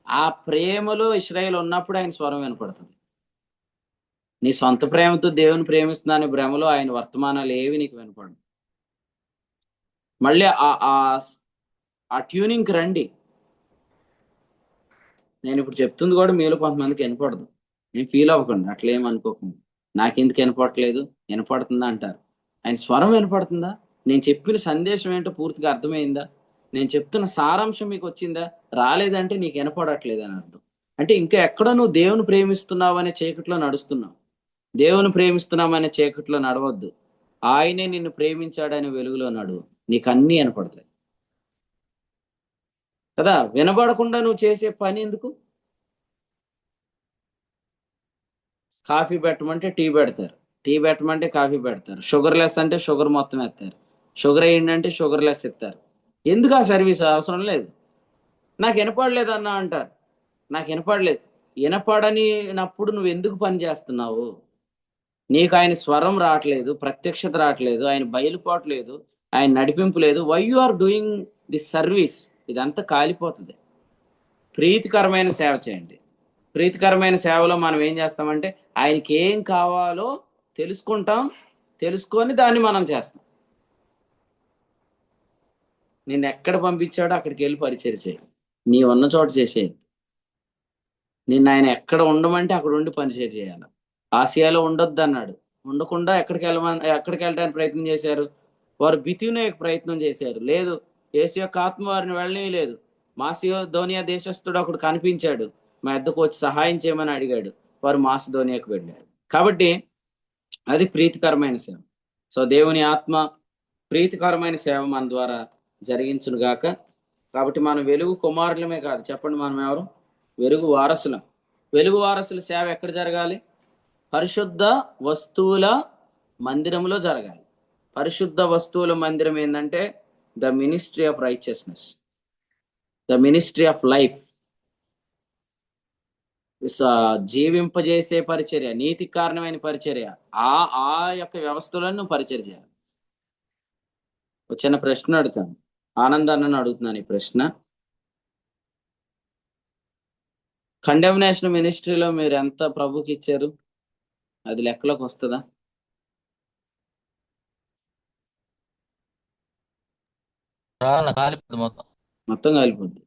ఆ ప్రేమలో ఇశ్రాయేల్ ఉన్నప్పుడు ఆయన స్వరం వినపడుతుంది. నీ సొంత ప్రేమతో దేవుని ప్రేమిస్తున్నాను భ్రమలో ఆయన వర్తమానాలు ఏవి నీకు వినపడదు. మళ్ళీ ఆ ట్యూనింగ్కి రండి. నేను ఇప్పుడు చెప్తుంది కూడా మీలో కొంతమందికి వినపడదు. నేను ఫీల్ అవ్వకండి, అట్లేం అనుకోకండి. నాకెందుకు వినపడట్లేదు, వినపడుతుందా అంటారు. ఆయన స్వరం వినపడుతుందా? నేను చెప్పిన సందేశం ఏంటో పూర్తిగా అర్థమైందా? నేను చెప్తున్న సారాంశం మీకు వచ్చిందా? రాలేదంటే నీకు వినపడట్లేదు అని అర్థం. అంటే ఇంకా ఎక్కడో నువ్వు దేవుని ప్రేమిస్తున్నావు అనే చీకట్లో నడుస్తున్నావు. దేవుని ప్రేమిస్తున్నామనే చీకట్లో నడవద్దు. ఆయనే నిన్ను ప్రేమించాడనే వెలుగులో నడువు, నీకు అన్నీ వినపడతాయి కదా. వినబడకుండా నువ్వు చేసే పని ఎందుకు? కాఫీ పెట్టమంటే టీ పెడతారు, టీ పెట్టమంటే కాఫీ పెడతారు, షుగర్ లెస్ అంటే షుగర్ మొత్తం వేస్తారు, షుగర్ వేయండి అంటే షుగర్ లెస్ ఇస్తారు. ఎందుకు ఆ సర్వీస్? అవసరం లేదు. నాకు వినపడలేదు అన్న అంటారు. నాకు వినపడలేదు. వినపడనినప్పుడు నువ్వు ఎందుకు పని చేస్తున్నావు? నీకు ఆయన స్వరం రావట్లేదు, ప్రత్యక్షత రావట్లేదు, ఆయన బయలుపోవట్లేదు, ఆయన నడిపింపు లేదు. Why you are doing the service? ఇదంతా కాలిపోతుంది. ప్రీతికరమైన సేవ చేయండి. ప్రీతికరమైన సేవలో మనం ఏం చేస్తామంటే ఆయనకి ఏం కావాలో తెలుసుకుంటాం, తెలుసుకొని దాన్ని మనం చేస్తాం. నిన్ను ఎక్కడ పంపించాడో అక్కడికి వెళ్ళి పరిచయం చేయి. నీ ఉన్న చోట చేసేది. నిన్ను ఆయన ఎక్కడ ఉండమంటే అక్కడ ఉండి పనిచేయ చేయాలి. ఆసియాలో ఉండొద్దు అన్నాడు. ఉండకుండా ఎక్కడికి వెళ్ళడానికి ప్రయత్నం చేశారు? వారు బితినే ప్రయత్నం చేశారు. లేదు, యేసు యొక్క ఆత్మ వారిని వెళ్ళనీయలేదు. మాసిదోనియా దేశస్థుడు ఒకడు కనిపించాడు, మా ఎద్దకు వచ్చి సహాయం చేయమని అడిగాడు. వారు మాసిదోనియాకు వెళ్ళారు. కాబట్టి అది ప్రీతికరమైన సేవ. సో దేవుని ఆత్మ ప్రీతికరమైన సేవ మన ద్వారా జరిగించును గాక. కాబట్టి మనం వెలుగు కుమారులమే కాదు, చెప్పండి మనం ఎవరు? వెలుగు వారసులం. వెలుగు వారసుల సేవ ఎక్కడ జరగాలి? పరిశుద్ధ వస్తువుల మందిరంలో జరగాలి. పరిశుద్ధ వస్తువుల మందిరం ఏంటంటే the ministry of righteousness, the ministry of life. జీవింపజేసే పరిచర్య, నీతి కారణమైన పరిచర్య, ఆ యొక్క వ్యవస్థలను నువ్వు పరిచర్య చేయాలి. ఒక చిన్న ప్రశ్న అడుగుతాను, ఆనందాన్ని అడుగుతున్నాను ఈ ప్రశ్న. కండెమ్నేషన్ మినిస్ట్రీలో మీరు ఎంత ప్రభుకి ఇచ్చారు? అది లెక్కలోకి వస్తుందా? మొత్తం కాలిపోద్ది.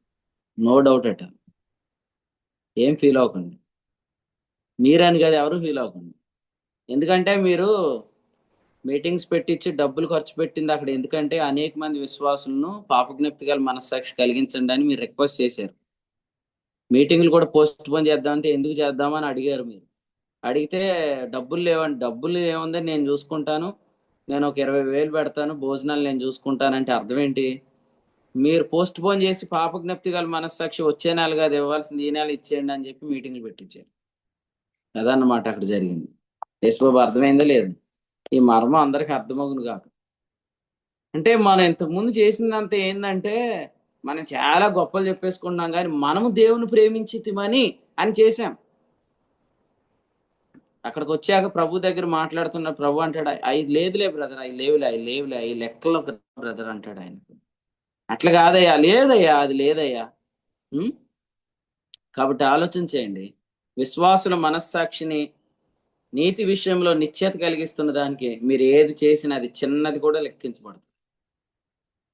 నో డౌట్ అట. ఏం ఫీల్ అవ్వకండి. మీరని కదా, ఎవరు ఫీల్ అవ్వకండి. ఎందుకంటే మీరు మీటింగ్స్ పెట్టించి డబ్బులు ఖర్చు పెట్టింది అక్కడ ఎందుకంటే అనేక మంది విశ్వాసులను పాపజ్ఞప్తి గల మనస్సాక్షి కలిగించండి అని మీరు రిక్వెస్ట్ చేశారు. మీటింగ్లు కూడా పోస్ట్ పోన్ చేద్దామంటే ఎందుకు చేద్దామని అడిగారు. మీరు అడిగితే డబ్బులు లేవండి. డబ్బులు ఏముందని నేను చూసుకుంటాను, నేను ఒక 20,000 పెడతాను, భోజనాలు నేను చూసుకుంటానంటే అర్థం ఏంటి? మీరు పోస్ట్ పోన్ చేసి పాపజ్ఞప్తి గల మనస్సాక్షి వచ్చే నెల కాదు ఇవ్వాల్సింది, ఈ నెల ఇచ్చేయండి అని చెప్పి మీటింగ్లు పెట్టించారు. అదన్నమాట అక్కడ జరిగింది. యేసుబాబు అర్థమైందా లేదు? ఈ మర్మం అందరికి అర్థమవును కాక. అంటే మనం ఇంతకుముందు చేసిందంతా ఏంటంటే మనం చాలా గొప్పలు చెప్పేసుకున్నాం, కానీ మనము దేవుని ప్రేమించితిమని అని చేశాం. అక్కడికి వచ్చాక ప్రభు దగ్గర మాట్లాడుతున్న ప్రభు అంటాడు, అవి లేదులే బ్రదర్, అవి లేవులే, అవి లేవులే, అవి లెక్కలో బ్రదర్ అంటాడు ఆయన. అట్లా కాదయ్యా, లేదయ్యా, అది లేదయ్యా. కాబట్టి ఆలోచన చేయండి. విశ్వాసుల మనస్సాక్షిని నీతి విషయంలో నిశ్చయత కలిగిస్తున్న దానికి మీరు ఏది చేసినా అది చిన్నది కూడా లెక్కించబడదు.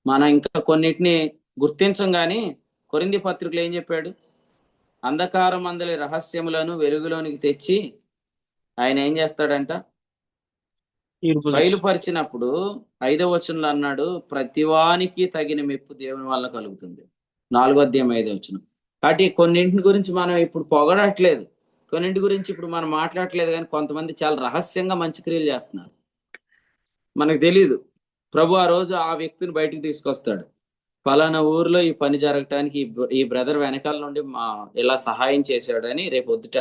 మనం ఇంకా కొన్నిటిని గుర్తించం. కానీ కొరింథీ పత్రికలో ఏం చెప్పాడు? అంధకారం అందలి రహస్యములను వెలుగులోనికి తెచ్చి ఆయన ఏం చేస్తాడంట? బయలుపరిచినప్పుడు 5వ వచనంలో అన్నాడు, ప్రతివానికి తగిన మెప్పు దేవుని వల్ల కలుగుతుంది. 4వ అధ్యాయం 5వ వచనం. కాబట్టి కొన్నింటి గురించి మనం ఇప్పుడు పొగడట్లేదు, కొన్నింటి గురించి ఇప్పుడు మనం మాట్లాడట్లేదు, కానీ కొంతమంది చాలా రహస్యంగా మంచి క్రియలు చేస్తున్నారు. మనకు తెలీదు. ప్రభు ఆ రోజు ఆ వ్యక్తిని బయటికి తీసుకొస్తాడు. ఫలానా ఊర్లో ఈ పని జరగటానికి ఈ బ్రదర్ వెనకాల నుండి ఇలా సహాయం చేశాడని రేపు పొద్దుట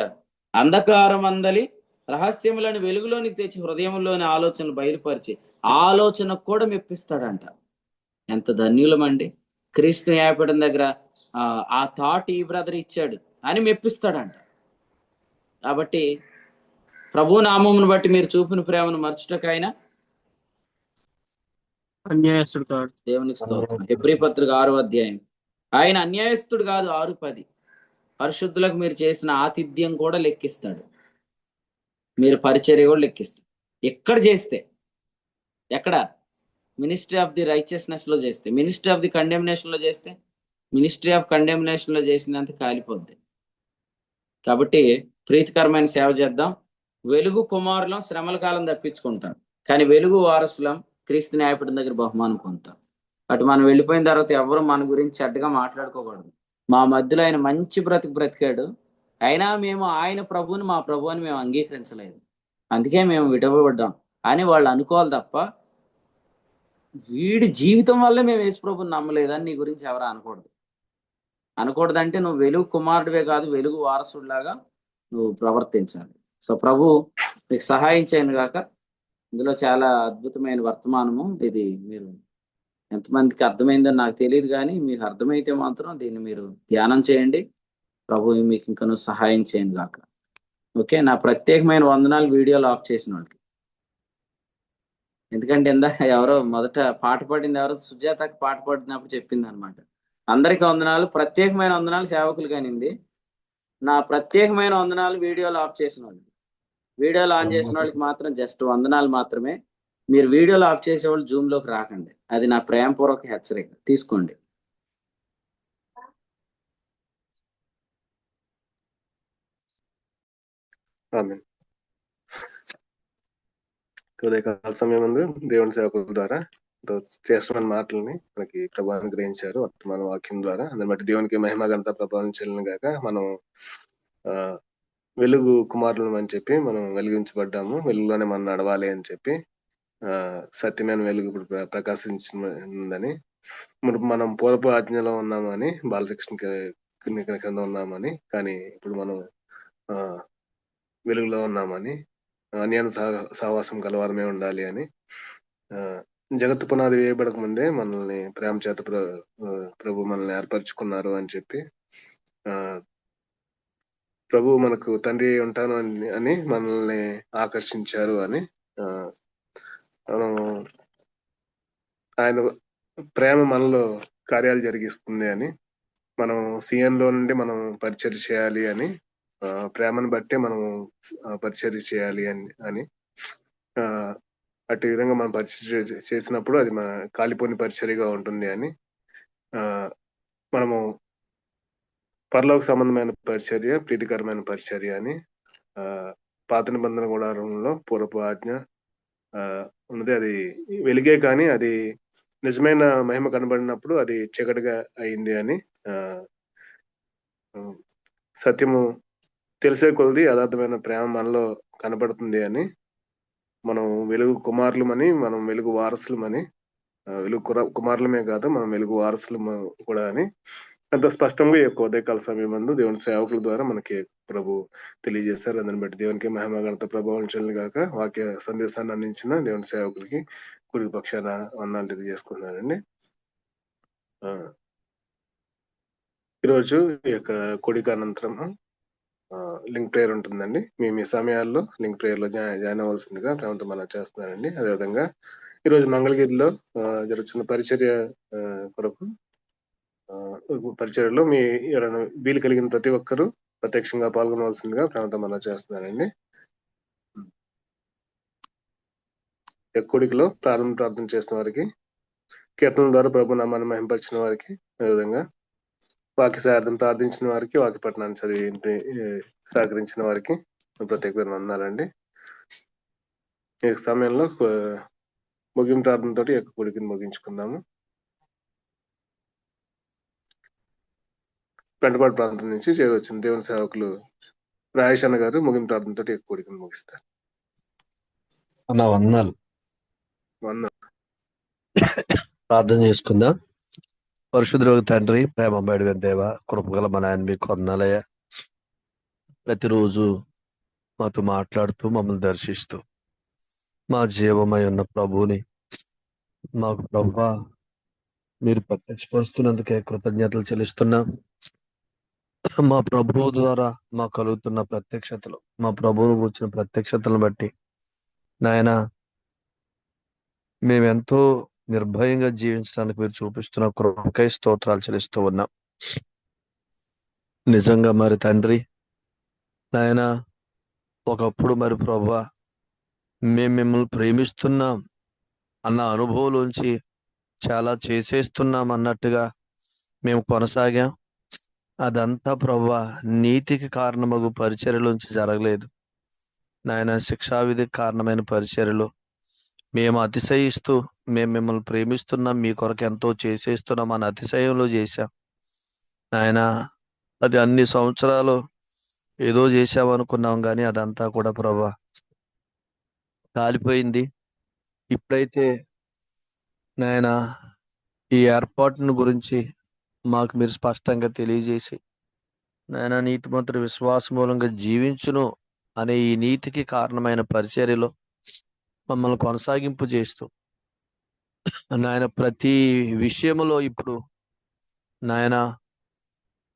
అంధకారం అందలి రహస్యములను వెలుగులోనికి తెచ్చి హృదయంలోని ఆలోచనలు బయలుపరిచి ఆలోచనకు కూడా మెప్పిస్తాడంట. ఎంత ధన్యులమండి. క్రీస్తు న్యాయపీఠం దగ్గర ఆ థాట్ ఈ బ్రదర్ ఇచ్చాడు అని మెప్పిస్తాడంట. కాబట్టి ప్రభు నామమును బట్టి మీరు చూపిన ప్రేమను మర్చుటకైనా అన్యాయస్తుడు కాదు. దేవునికి స్తోత్రం. హెబ్రీ పత్రిక 6వ అధ్యాయం. ఆయన అన్యాయస్తుడు కాదు. 6:10. పరిశుద్ధులకు మీరు చేసిన ఆతిథ్యం కూడా లెక్కిస్తాడు, మీరు పరిచర్య కూడా లెక్కిస్తాడు. ఎక్కడ చేస్తే, ఎక్కడ? మినిస్ట్రీ ఆఫ్ ది రైచియస్నెస్ లో చేస్తే, మినిస్ట్రీ ఆఫ్ ది కండెమ్నేషన్ లో చేస్తే, మినిస్ట్రీ ఆఫ్ కండెమ్నేషన్ లో చేసినంత కాలిపోద్ది. కాబట్టి ప్రీతికరమైన సేవ చేద్దాం. వెలుగు కుమారులం శ్రమల కాలం తప్పించుకుంటాం, కానీ వెలుగు వారసులం క్రీస్తు న్యాయపీఠం దగ్గర బహుమానం పొందుతాం. అటు మనం వెళ్ళిపోయిన తర్వాత ఎవరు మన గురించి చెడ్డగా మాట్లాడుకోకూడదు. మా మధ్యలో ఆయన మంచి బ్రతికాడు, అయినా మేము ఆయన ప్రభువుని మా ప్రభువుని మేము అంగీకరించలేదు, అందుకే మేము విడవబడ్డాం అని వాళ్ళు అనుకోవాలి తప్ప వీడి జీవితం వల్లే మేము యేసు ప్రభువుని నమ్మలేదని నీ గురించి ఎవరు అనకూడదంటే నువ్వు వెలుగు కుమారుడివే కాదు, వెలుగు వారసుడిలాగా నువ్వు ప్రవర్తించాలి. సో ప్రభు మీకు సహాయం చేయను గాక. ఇందులో చాలా అద్భుతమైన వర్తమానము ఇది, మీరు ఎంతమందికి అర్థమైందో నాకు తెలియదు, కానీ మీకు అర్థమైతే మాత్రం దీన్ని మీరు ధ్యానం చేయండి. ప్రభు మీకు ఇంకనూ సహాయం చేయండి గాక. ఓకే, నా ప్రత్యేకమైన వందనాలు వీడియోలు ఆఫ్ చేసిన వాళ్ళకి. ఎందుకంటే ఇందాక ఎవరో మొదట పాట పాడింది ఎవరో సుజాతకి పాట పాడినప్పుడు చెప్పింది అనమాట. అందరికీ వందనాలు, ప్రత్యేకమైన వందనాలు సేవకులు కానింది. నా ప్రత్యేకమైన వందనాలు వీడియోలు ఆఫ్ చేసిన వాళ్ళు. వీడియోలు ఆన్ చేసిన వాళ్ళకి మాత్రం జస్ట్ వందనాలు మాత్రమే. మీరు వీడియోలు ఆఫ్ చేసేవాళ్ళు జూమ్లోకి రాకండి. అది నా ప్రేమపూర్వక హెచ్చరిక, తీసుకోండి. ఆమేన్. ఉదయకాల సమయం ముందు దేవుని సేవకుల ద్వారా చేస్తున్న మాటల్ని మనకి ప్రభు అనుగ్రహించారు వర్తమాన వాక్యం ద్వారా. దాన్ని బట్టి దేవునికి మహిమ ఘనత ప్రభావం చెల్లిన గాక. మనం వెలుగు కుమారులం అని చెప్పి మనం వెలిగించబడ్డాము, వెలుగులోనే మనం నడవాలి అని చెప్పి సత్యమైన వెలుగు ఇప్పుడు ప్రకాశించిందని, మనం పూర్వపు ఆజ్ఞలో ఉన్నామని, బాలశిక్షణ కింద ఉన్నామని, కానీ ఇప్పుడు మనం వెలుగులో ఉన్నామని, అన్యాన సహవాసం కలవారమే ఉండాలి అని, జగత్తు పునాది వేయబడక ముందే మనల్ని ప్రేమ చేత ప్రభు మనల్ని ఏర్పరచుకున్నారు అని చెప్పి, ప్రభు మనకు తండ్రి ఉంటాను అని మనల్ని ఆకర్షించారు అని, మనం ఆయన ప్రేమ మనలో కార్యాలు జరిగిస్తుంది అని, మనం సిఎన్లో నుండి మనం పరిచర్య చేయాలి అని, ప్రేమను బట్టే మనం పరిచర్య చేయాలి అని, అటు విధంగా మనం పరిచర్య చేసినప్పుడు అది మన కాలిపోని పరిచర్యగా ఉంటుంది అని, మనము పరలోక సంబంధమైన పరిచర్య, ప్రీతికరమైన పరిచర్య అని, పాత నిబంధన గుడారంలో పూర్వపు ఆజ్ఞ ఉన్నది, అది వెలిగే కానీ అది నిజమైన మహిమ కనబడినప్పుడు అది చీకటిగా అయింది అని, సత్యము తెలిసే కొలది యథార్థమైన ప్రేమ మనలో కనబడుతుంది అని, మనం వెలుగు కుమారులమని, మనం వెలుగు వారసులమని, వెలుగు కుమారులమే కాదు మనం వెలుగు వారసులము కూడా అని అంత స్పష్టంగా ఈ యొక్క ఉదయకాల సమయం మందు దేవుని సేవకుల ద్వారా మనకి ప్రభు తెలియజేశారు. దాన్ని బట్టి దేవునికి మహిమ ఘనత ప్రభావం చెల్లిన గాక. వాక్య సందేశాన్ని అందించిన దేవుని సేవకులకి కుడి పక్షాన వందనాలు తెలియజేసుకున్నానండి. ఈరోజు ఈ యొక్క కొడిక అనంతరం లింక్ ప్రేయర్ ఉంటుందండి. మీ సమయాల్లో లింక్ ప్రేయర్ లో జాయిన్ అవ్వాల్సిందిగా ప్రభుత్వం మనం చేస్తున్నానండి. అదేవిధంగా ఈరోజు మంగళగిరిలో జరుగుతున్న పరిచర్య కొరకు పరిచర్యలో మీ ఎవరైనా వీలు కలిగిన ప్రతి ఒక్కరూ ప్రత్యక్షంగా పాల్గొనవలసిందిగా ప్రభుత్వం మనం చేస్తున్నానండి. ఎక్కుడికిలో ప్రారంభ ప్రార్థన చేసిన వారికి, కీర్తన ద్వారా ప్రభు నామాన్ని మహింపరిచిన వారికి, అదేవిధంగా వాక్య సార్థం ప్రార్థించిన వారికి, వాక్య పట్టణాన్ని చదివి సహకరించిన వారికి ప్రత్యేకమైన వందనాలండి. ఈ సమయంలో ముగింపు ప్రార్థనతో ఈ యొక్క కూడికని ముగించుకుందాము. పెంటపాడు ప్రాంతం నుంచి చేయవచ్చిన దేవుని సేవకులు రాయేష్ అన్న గారు ముగింపు ప్రార్థనతో ఈ యొక్క కూడికని ముగిస్తారు. వందనాలు. ప్రార్థన చేసుకుందాం. పరిశుద్ధుడు తండ్రి, ప్రేమ బయట దేవ, కృపగల మన ఆయన మీకు వందనాలయ్య. ప్రతిరోజు మాతో మాట్లాడుతూ మమ్మల్ని దర్శిస్తూ మా జీవమై ఉన్న ప్రభువుని మాకు ప్రభువా మీరు ప్రత్యక్షపరుస్తున్నందుకే కృతజ్ఞతలు చెల్లిస్తున్నాం. మా ప్రభువు ద్వారా మాకు కలుగుతున్న ప్రత్యక్షతలు, మా ప్రభువును కూర్చున్న ప్రత్యక్షతలను బట్టి నాయన మేమెంతో నిర్భయంగా జీవించడానికి మీరు చూపిస్తున్న కృపకై స్తోత్రాలు చెల్లిస్తూ ఉన్నాం. నిజంగా మరి తండ్రి నాయన ఒకప్పుడు మరి ప్రభువా మేము మిమ్మల్ని ప్రేమిస్తున్నాం అన్న అనుభవంలోంచి చాలా చేసేస్తున్నాం అన్నట్టుగా మేము కొనసాగాం. అదంతా ప్రభువా నీతికి కారణమగు పరిచర్యలోంచి జరగలేదు నాయన. శిక్షావిధికి కారణమైన పరిచర్యలు మేము అతిశయిస్తూ మేము మిమ్మల్ని ప్రేమిస్తున్నాం, మీ కొరకు ఎంతో చేసేస్తున్నాం అని అతిశయంలో చేశాం నాయన. అది అన్ని సంవత్సరాలు ఏదో చేశామనుకున్నాం, కానీ అదంతా కూడా ప్రభువా కాలిపోయింది. ఇప్పుడైతే నాయన ఈ ఏర్పాటును గురించి మాకు మీరు స్పష్టంగా తెలియజేసి నాయన నీతిమంతుడు విశ్వాస మూలంగా జీవించును అనే ఈ నీతికి కారణమైన పరిచర్యలో మమ్మల్ని కొనసాగింపు చేస్తూ నాయన ప్రతి విషయములో ఇప్పుడు నాయన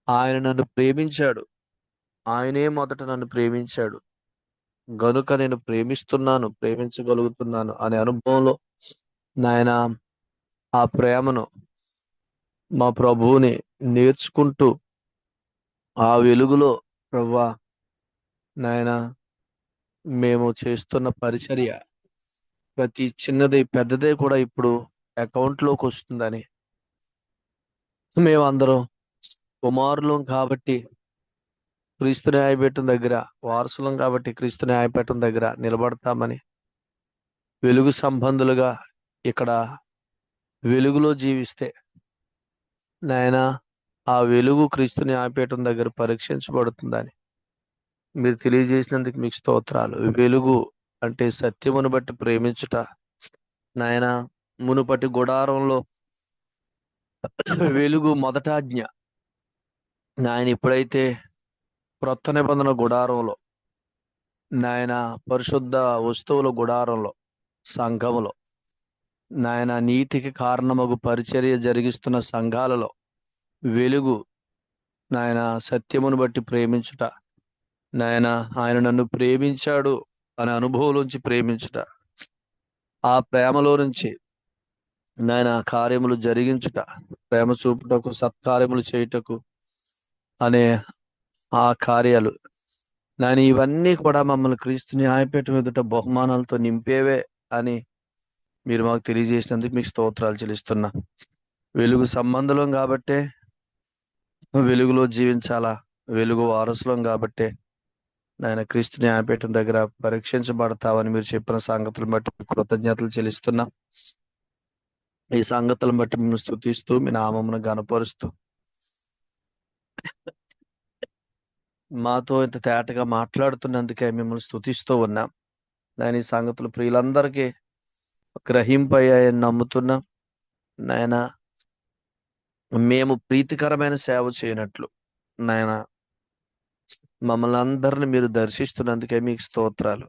ఆయన నన్ను ప్రేమించాడు. ఆయనే మొదట నన్ను ప్రేమించాడు గనుక నేను ప్రేమిస్తున్నాను, ప్రేమించగలుగుతున్నాను అనే అనుభవంలో నాయన ఆ ప్రేమను మా ప్రభువుని నేర్చుకుంటూ ఆ వెలుగులో ప్రభువా నాయన మేము చేస్తున్న పరిచర్య ప్రతి చిన్నది పెద్దదే కూడా ఇప్పుడు అకౌంట్లోకి వస్తుందని, మేమందరం కుమారులం కాబట్టి క్రీస్తు న్యాయపీఠం దగ్గర, వారసులం కాబట్టి క్రీస్తు న్యాయపీఠం దగ్గర నిలబడతామని, వెలుగు సంబంధులుగా ఇక్కడ వెలుగులో జీవిస్తే నాయన ఆ వెలుగు క్రీస్తు న్యాయపీఠం దగ్గర పరీక్షించబడుతుందని మీరు తెలియజేసినందుకు మీకు స్తోత్రాలు. వెలుగు అంటే సత్యమును బట్టి ప్రేమించుట నాయన. మునుపటి గుడారంలో వెలుగు మొదటాజ్ఞ నాయన. ఇప్పుడైతే క్రొత్త నిబంధన గుడారంలో నాయన, పరిశుద్ధ వస్తువుల గుడారంలో, సంఘములో నాయన, నీతికి కారణమగు పరిచర్య జరిగిస్తున్న సంఘాలలో వెలుగు నాయన, సత్యమును బట్టి ప్రేమించుట నాయన. ఆయన నన్ను ప్రేమించాడు అనే అనుభవంలోంచి ప్రేమించుట, ఆ ప్రేమలో నుంచి నాయన కార్యములు జరిగించుట, ప్రేమ చూపుటకు, సత్కార్యములు చేయుటకు అనే ఆ కార్యాలు నాయన, ఇవన్నీ కూడా మమ్మల్ని క్రీస్తు న్యాయపీఠం ఎదుట బహుమానాలతో నింపేవే అని మీరు మాకు తెలియజేసినందుకు మీకు స్తోత్రాలు చెల్లిస్తున్నా. వెలుగు సంబంధులం కాబట్టే వెలుగులో జీవించాలా, వెలుగు వారసులం కాబట్టే నాయన క్రీస్తు న్యాయపీఠం దగ్గర పరీక్షించబడతావని మీరు చెప్పిన సంగతులను బట్టి కృతజ్ఞతలు చెల్లిస్తున్నా. ఈ సంగతులను బట్టి మిమ్మల్ని స్తుతిస్తూ మీ నామమును గణపరుస్తూ మాతో ఇంత తేటగా మాట్లాడుతున్నందుకే మిమ్మల్ని స్తుతిస్తూ ఉన్నాం. నాయన ఈ సంగతులు ప్రియులందరికీ గ్రహింపయ్యాయని నమ్ముతున్నా. నాయన మేము ప్రీతికరమైన సేవ చేయనట్లు నాయన మమ్మల్ని అందరిని మీరు దర్శిస్తున్నందుకే మీకు స్తోత్రాలు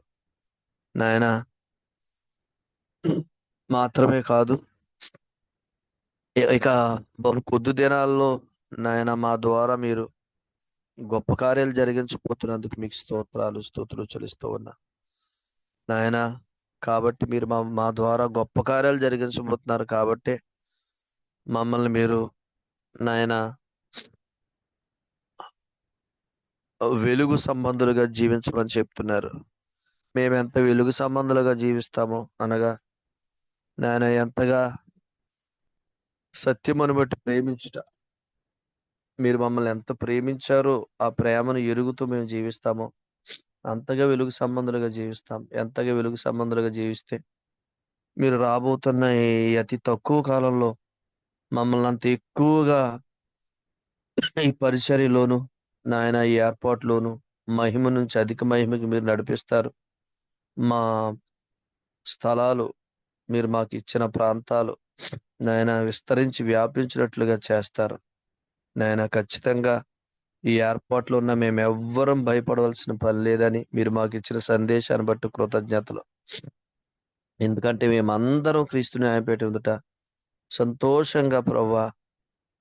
నాయన. మాత్రమే కాదు, ఇక బహు కొద్ది దినాల్లో నాయన మా ద్వారా మీరు గొప్ప కార్యాలు జరిగించబోతున్నందుకు మీకు స్తోత్రాలు, స్తుతులు చెల్లిస్తూ ఉన్నా నాయన. కాబట్టి మీరు మా ద్వారా గొప్ప కార్యాలు జరిగించబోతున్నారు కాబట్టి మమ్మల్ని మీరు నాయన వెలుగు సంబంధులుగా జీవించమని చెప్తున్నారు. మేము ఎంత వెలుగు సంబంధులుగా జీవిస్తామో అనగా నాయన, ఎంతగా సత్యమును బట్టి ప్రేమించుట, మీరు మమ్మల్ని ఎంత ప్రేమించారో ఆ ప్రేమను ఎరుగుతూ మేము జీవిస్తామో అంతగా వెలుగు సంబంధులుగా జీవిస్తాం. ఎంతగా వెలుగు సంబంధులుగా జీవిస్తే మీరు రాబోతున్న ఈ అతి తక్కువ కాలంలో మమ్మల్ని అంత ఎక్కువగా ఈ పరిచర్యలోను నాయన, ఈ ఏర్పాటులోను మహిమ నుంచి అధిక మహిమకి మీరు నడిపిస్తారు. మా స్థలాలు, మీరు మాకు ఇచ్చిన ప్రాంతాలు నాయన విస్తరించి వ్యాపించినట్లుగా చేస్తారు నాయన. ఖచ్చితంగా ఈ ఏర్పాట్లో ఉన్న మేము ఎవ్వరం భయపడవలసిన పని లేదని మీరు మాకు ఇచ్చిన సందేశాన్ని బట్టి కృతజ్ఞతలు. ఎందుకంటే మేమందరం క్రీస్తు న్యాయపీఠం ఎదుట సంతోషంగా ప్రభువా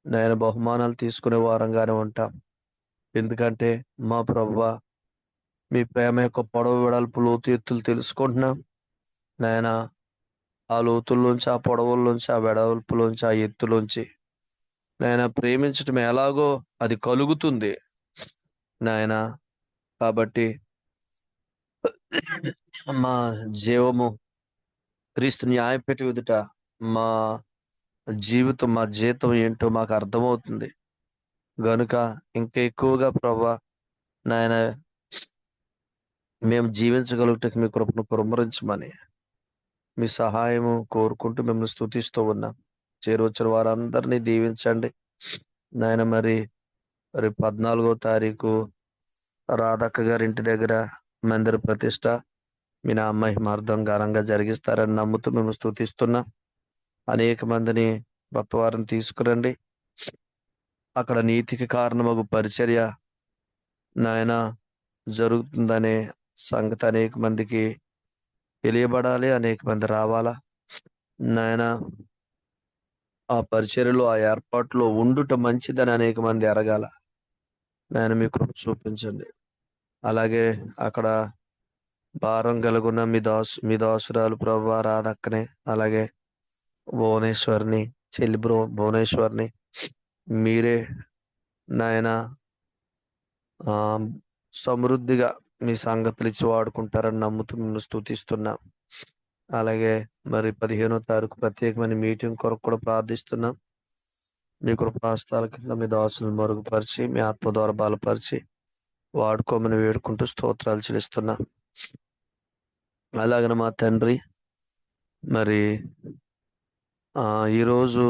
నాయన బహుమానాలు తీసుకునే వారంగానే ఉంటాం. ఎందుకంటే మా ప్రభువా మీ ప్రేమ యొక్క పొడవు, వెడల్పు, లోతు, ఎత్తులు తెలుసుకుంటున్నాం నాయన. ఆ లోతుల్లోంచి, ఆ పొడవుల్లోంచి, ఆ వెడల్పులోంచి, ఆ ఎత్తులోంచి నాయన ప్రేమించటం ఎలాగో అది కలుగుతుంది నాయన. కాబట్టి మా జీవము క్రీస్తు న్యాయపీఠం ఎదుట మా జీవితం, మా జీతం ఏంటో మాకు అర్థమవుతుంది గనుక ఇంకా ఎక్కువగా ప్రభా నాయన మేము జీవించగలుగుటకు మీ కృపను కుమ్మరించమని మీ సహాయము కోరుకుంటూ మిమ్మల్ని స్తుతిస్తూ ఉన్నాం. చేరొచ్చిన వారందరినీ దీవించండి నాయన. మరి 14వ తారీఖు రాధక్క గారి ఇంటి దగ్గర మందిర ప్రతిష్ట మీ నా మహిమార్థం ఘనంగా జరిగిస్తారని నమ్ముతూ మేము స్తుతిస్తున్నాం. అనేక మందిని కొత్త వారిని తీసుకురండి. అక్కడ నీతికి కారణమగు పరిచర్య నాయన జరుగుతుందనే సంగతి అనేక మందికి తెలియబడాలి. అనేక మంది రావాలా నాయన. ఆ పరిచర్యలో ఆ ఏర్పాట్లో ఉండుట మంచిదని అనేక మంది ఎరగాల. నేను మీ కృప చూపించండి. అలాగే అక్కడ భారం కలుగున్న మీ దాసురాలు ప్రభు రాధక్కని, అలాగే భువనేశ్వర్ని, చెల్లి భువనేశ్వర్ని మీరే నాయన సమృద్ధిగా మీ సంగతులు ఇచ్చి వాడుకుంటారని నమ్ముతూ మిమ్మల్ని స్తుతిస్తున్నాం. అలాగే మరి 15వ తారీఖు ప్రత్యేకమైన మీటింగ్ కొరకు కూడా ప్రార్థిస్తున్నాం. మీ కృపాస్తాల కింద మీ దాసులను మరుగుపరిచి మీ ఆత్మ ద్వారా బలపరిచి వాడుకోమని వేడుకుంటూ స్తోత్రాలు చెల్లిస్తున్నాం. అలాగనే మా తండ్రి మరి ఈరోజు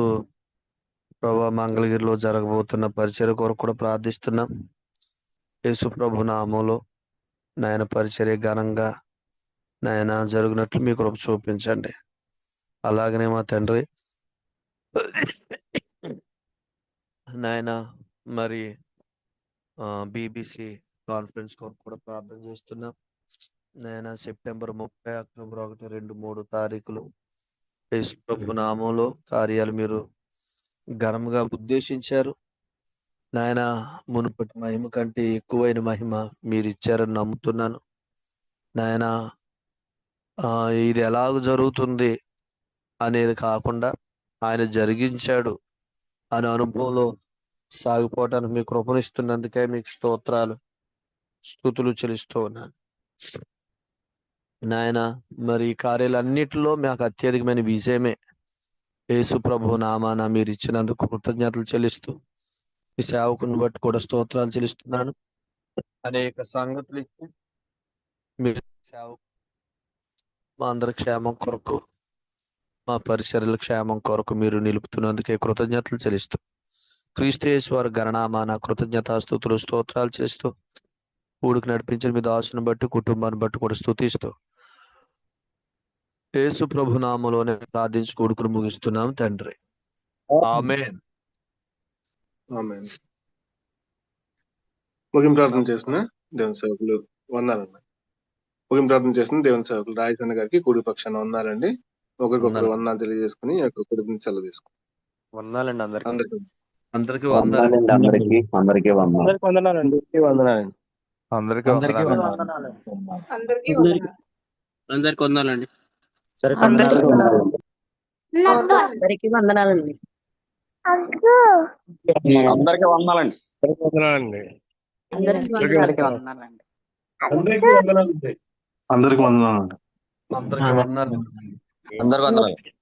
ప్రభా మంగళగిరిలో జరగబోతున్న పరిచర్య కొరకు కూడా ప్రార్థిస్తున్నాం. యేసు ప్రభు నామములో నాయన పరిచర్య ఘనంగా నాయన జరుగునట్లు మీ కృప చూపించండి. అలాగనే మా తండ్రి నాయన మరి బీబీసీ కాన్ఫరెన్స్ కొరకు కూడా ప్రార్థన చేస్తున్నాం. నాయన సెప్టెంబర్ 30, అక్టోబర్ 1, 2, 3 తారీఖులు యేసు ప్రభు నామంలో కార్యాలు మీరు ఘనంగా ఉద్దేశించారు. నాయన మునుపటి మహిమ కంటే ఎక్కువైన మహిమ మీరు ఇచ్చారని నమ్ముతున్నాను. నాయన ఇది ఎలాగ జరుగుతుంది అనేది కాకుండా ఆయన జరిగించాడు అనే అనుభవంలో సాగిపోవటానికి మీ కృపనిస్తున్నందుకే మీకు స్తోత్రాలు స్తుతులు చెల్లిస్తూ ఉన్నాను. నాయన మరి ఈ కార్యాలన్నిటిలో మాకు అత్యధికమైన విజయమే. యేసు ప్రభు నామాన మీరు ఇచ్చినందుకు కృతజ్ఞతలు చెల్లిస్తూ ఈ సేవకుని బట్టి కూడా స్తోత్రాలు చెల్లిస్తున్నాను. అనేక సంగతులు ఇచ్చి మీరు మా అందరి క్షేమం కొరకు, మా పరిసరాల క్షేమం కొరకు మీరు నిలుపుతున్నందుకే కృతజ్ఞతలు చెల్లిస్తూ క్రీస్తు యేసు వారి గణనామాన కృతజ్ఞతాస్తుతులు స్తోత్రాలు చేస్తూ ఊడికి నడిపించిన మీ దాసుని బట్టి కుటుంబాన్ని బట్టి కూడా స్తుతిస్తూ యేసు ప్రభు నామములోనే ప్రార్థించి కొడుకును ముగిస్తున్నాం తండ్రి. ఆమేన్. ఆమేన్. ముగింపు ప్రార్థన చేసిన దేవుని సేవకులు వందాలండి. ముగింపు ప్రార్థన చేసిన దేవుని సేవకులు రాయచంద్ర గారికి కుడి పక్షాన వందాలండి. ఒకరికొకరు వందాలు తెలియజేసుకుని కుటుంబం సెలవు తీసుకుని వందాలండి అందరికి. అందరికీ వందాలండి అందరికీ అందరికీ వందనాలు. వందనాలండి. వందనాలండి. అందరికీ అందరికీ వందనాలు. అందరికీ అందరికి వందనాలండి. అందరికీ అందరికీ వందనాలండి. అందరికీ వందనాలండి. వందనాలండి. అందరికీ వందనాలండి. అందరికీ వందనాలండి. అందరికి వందనాలు. అందరికీ వందనాలు.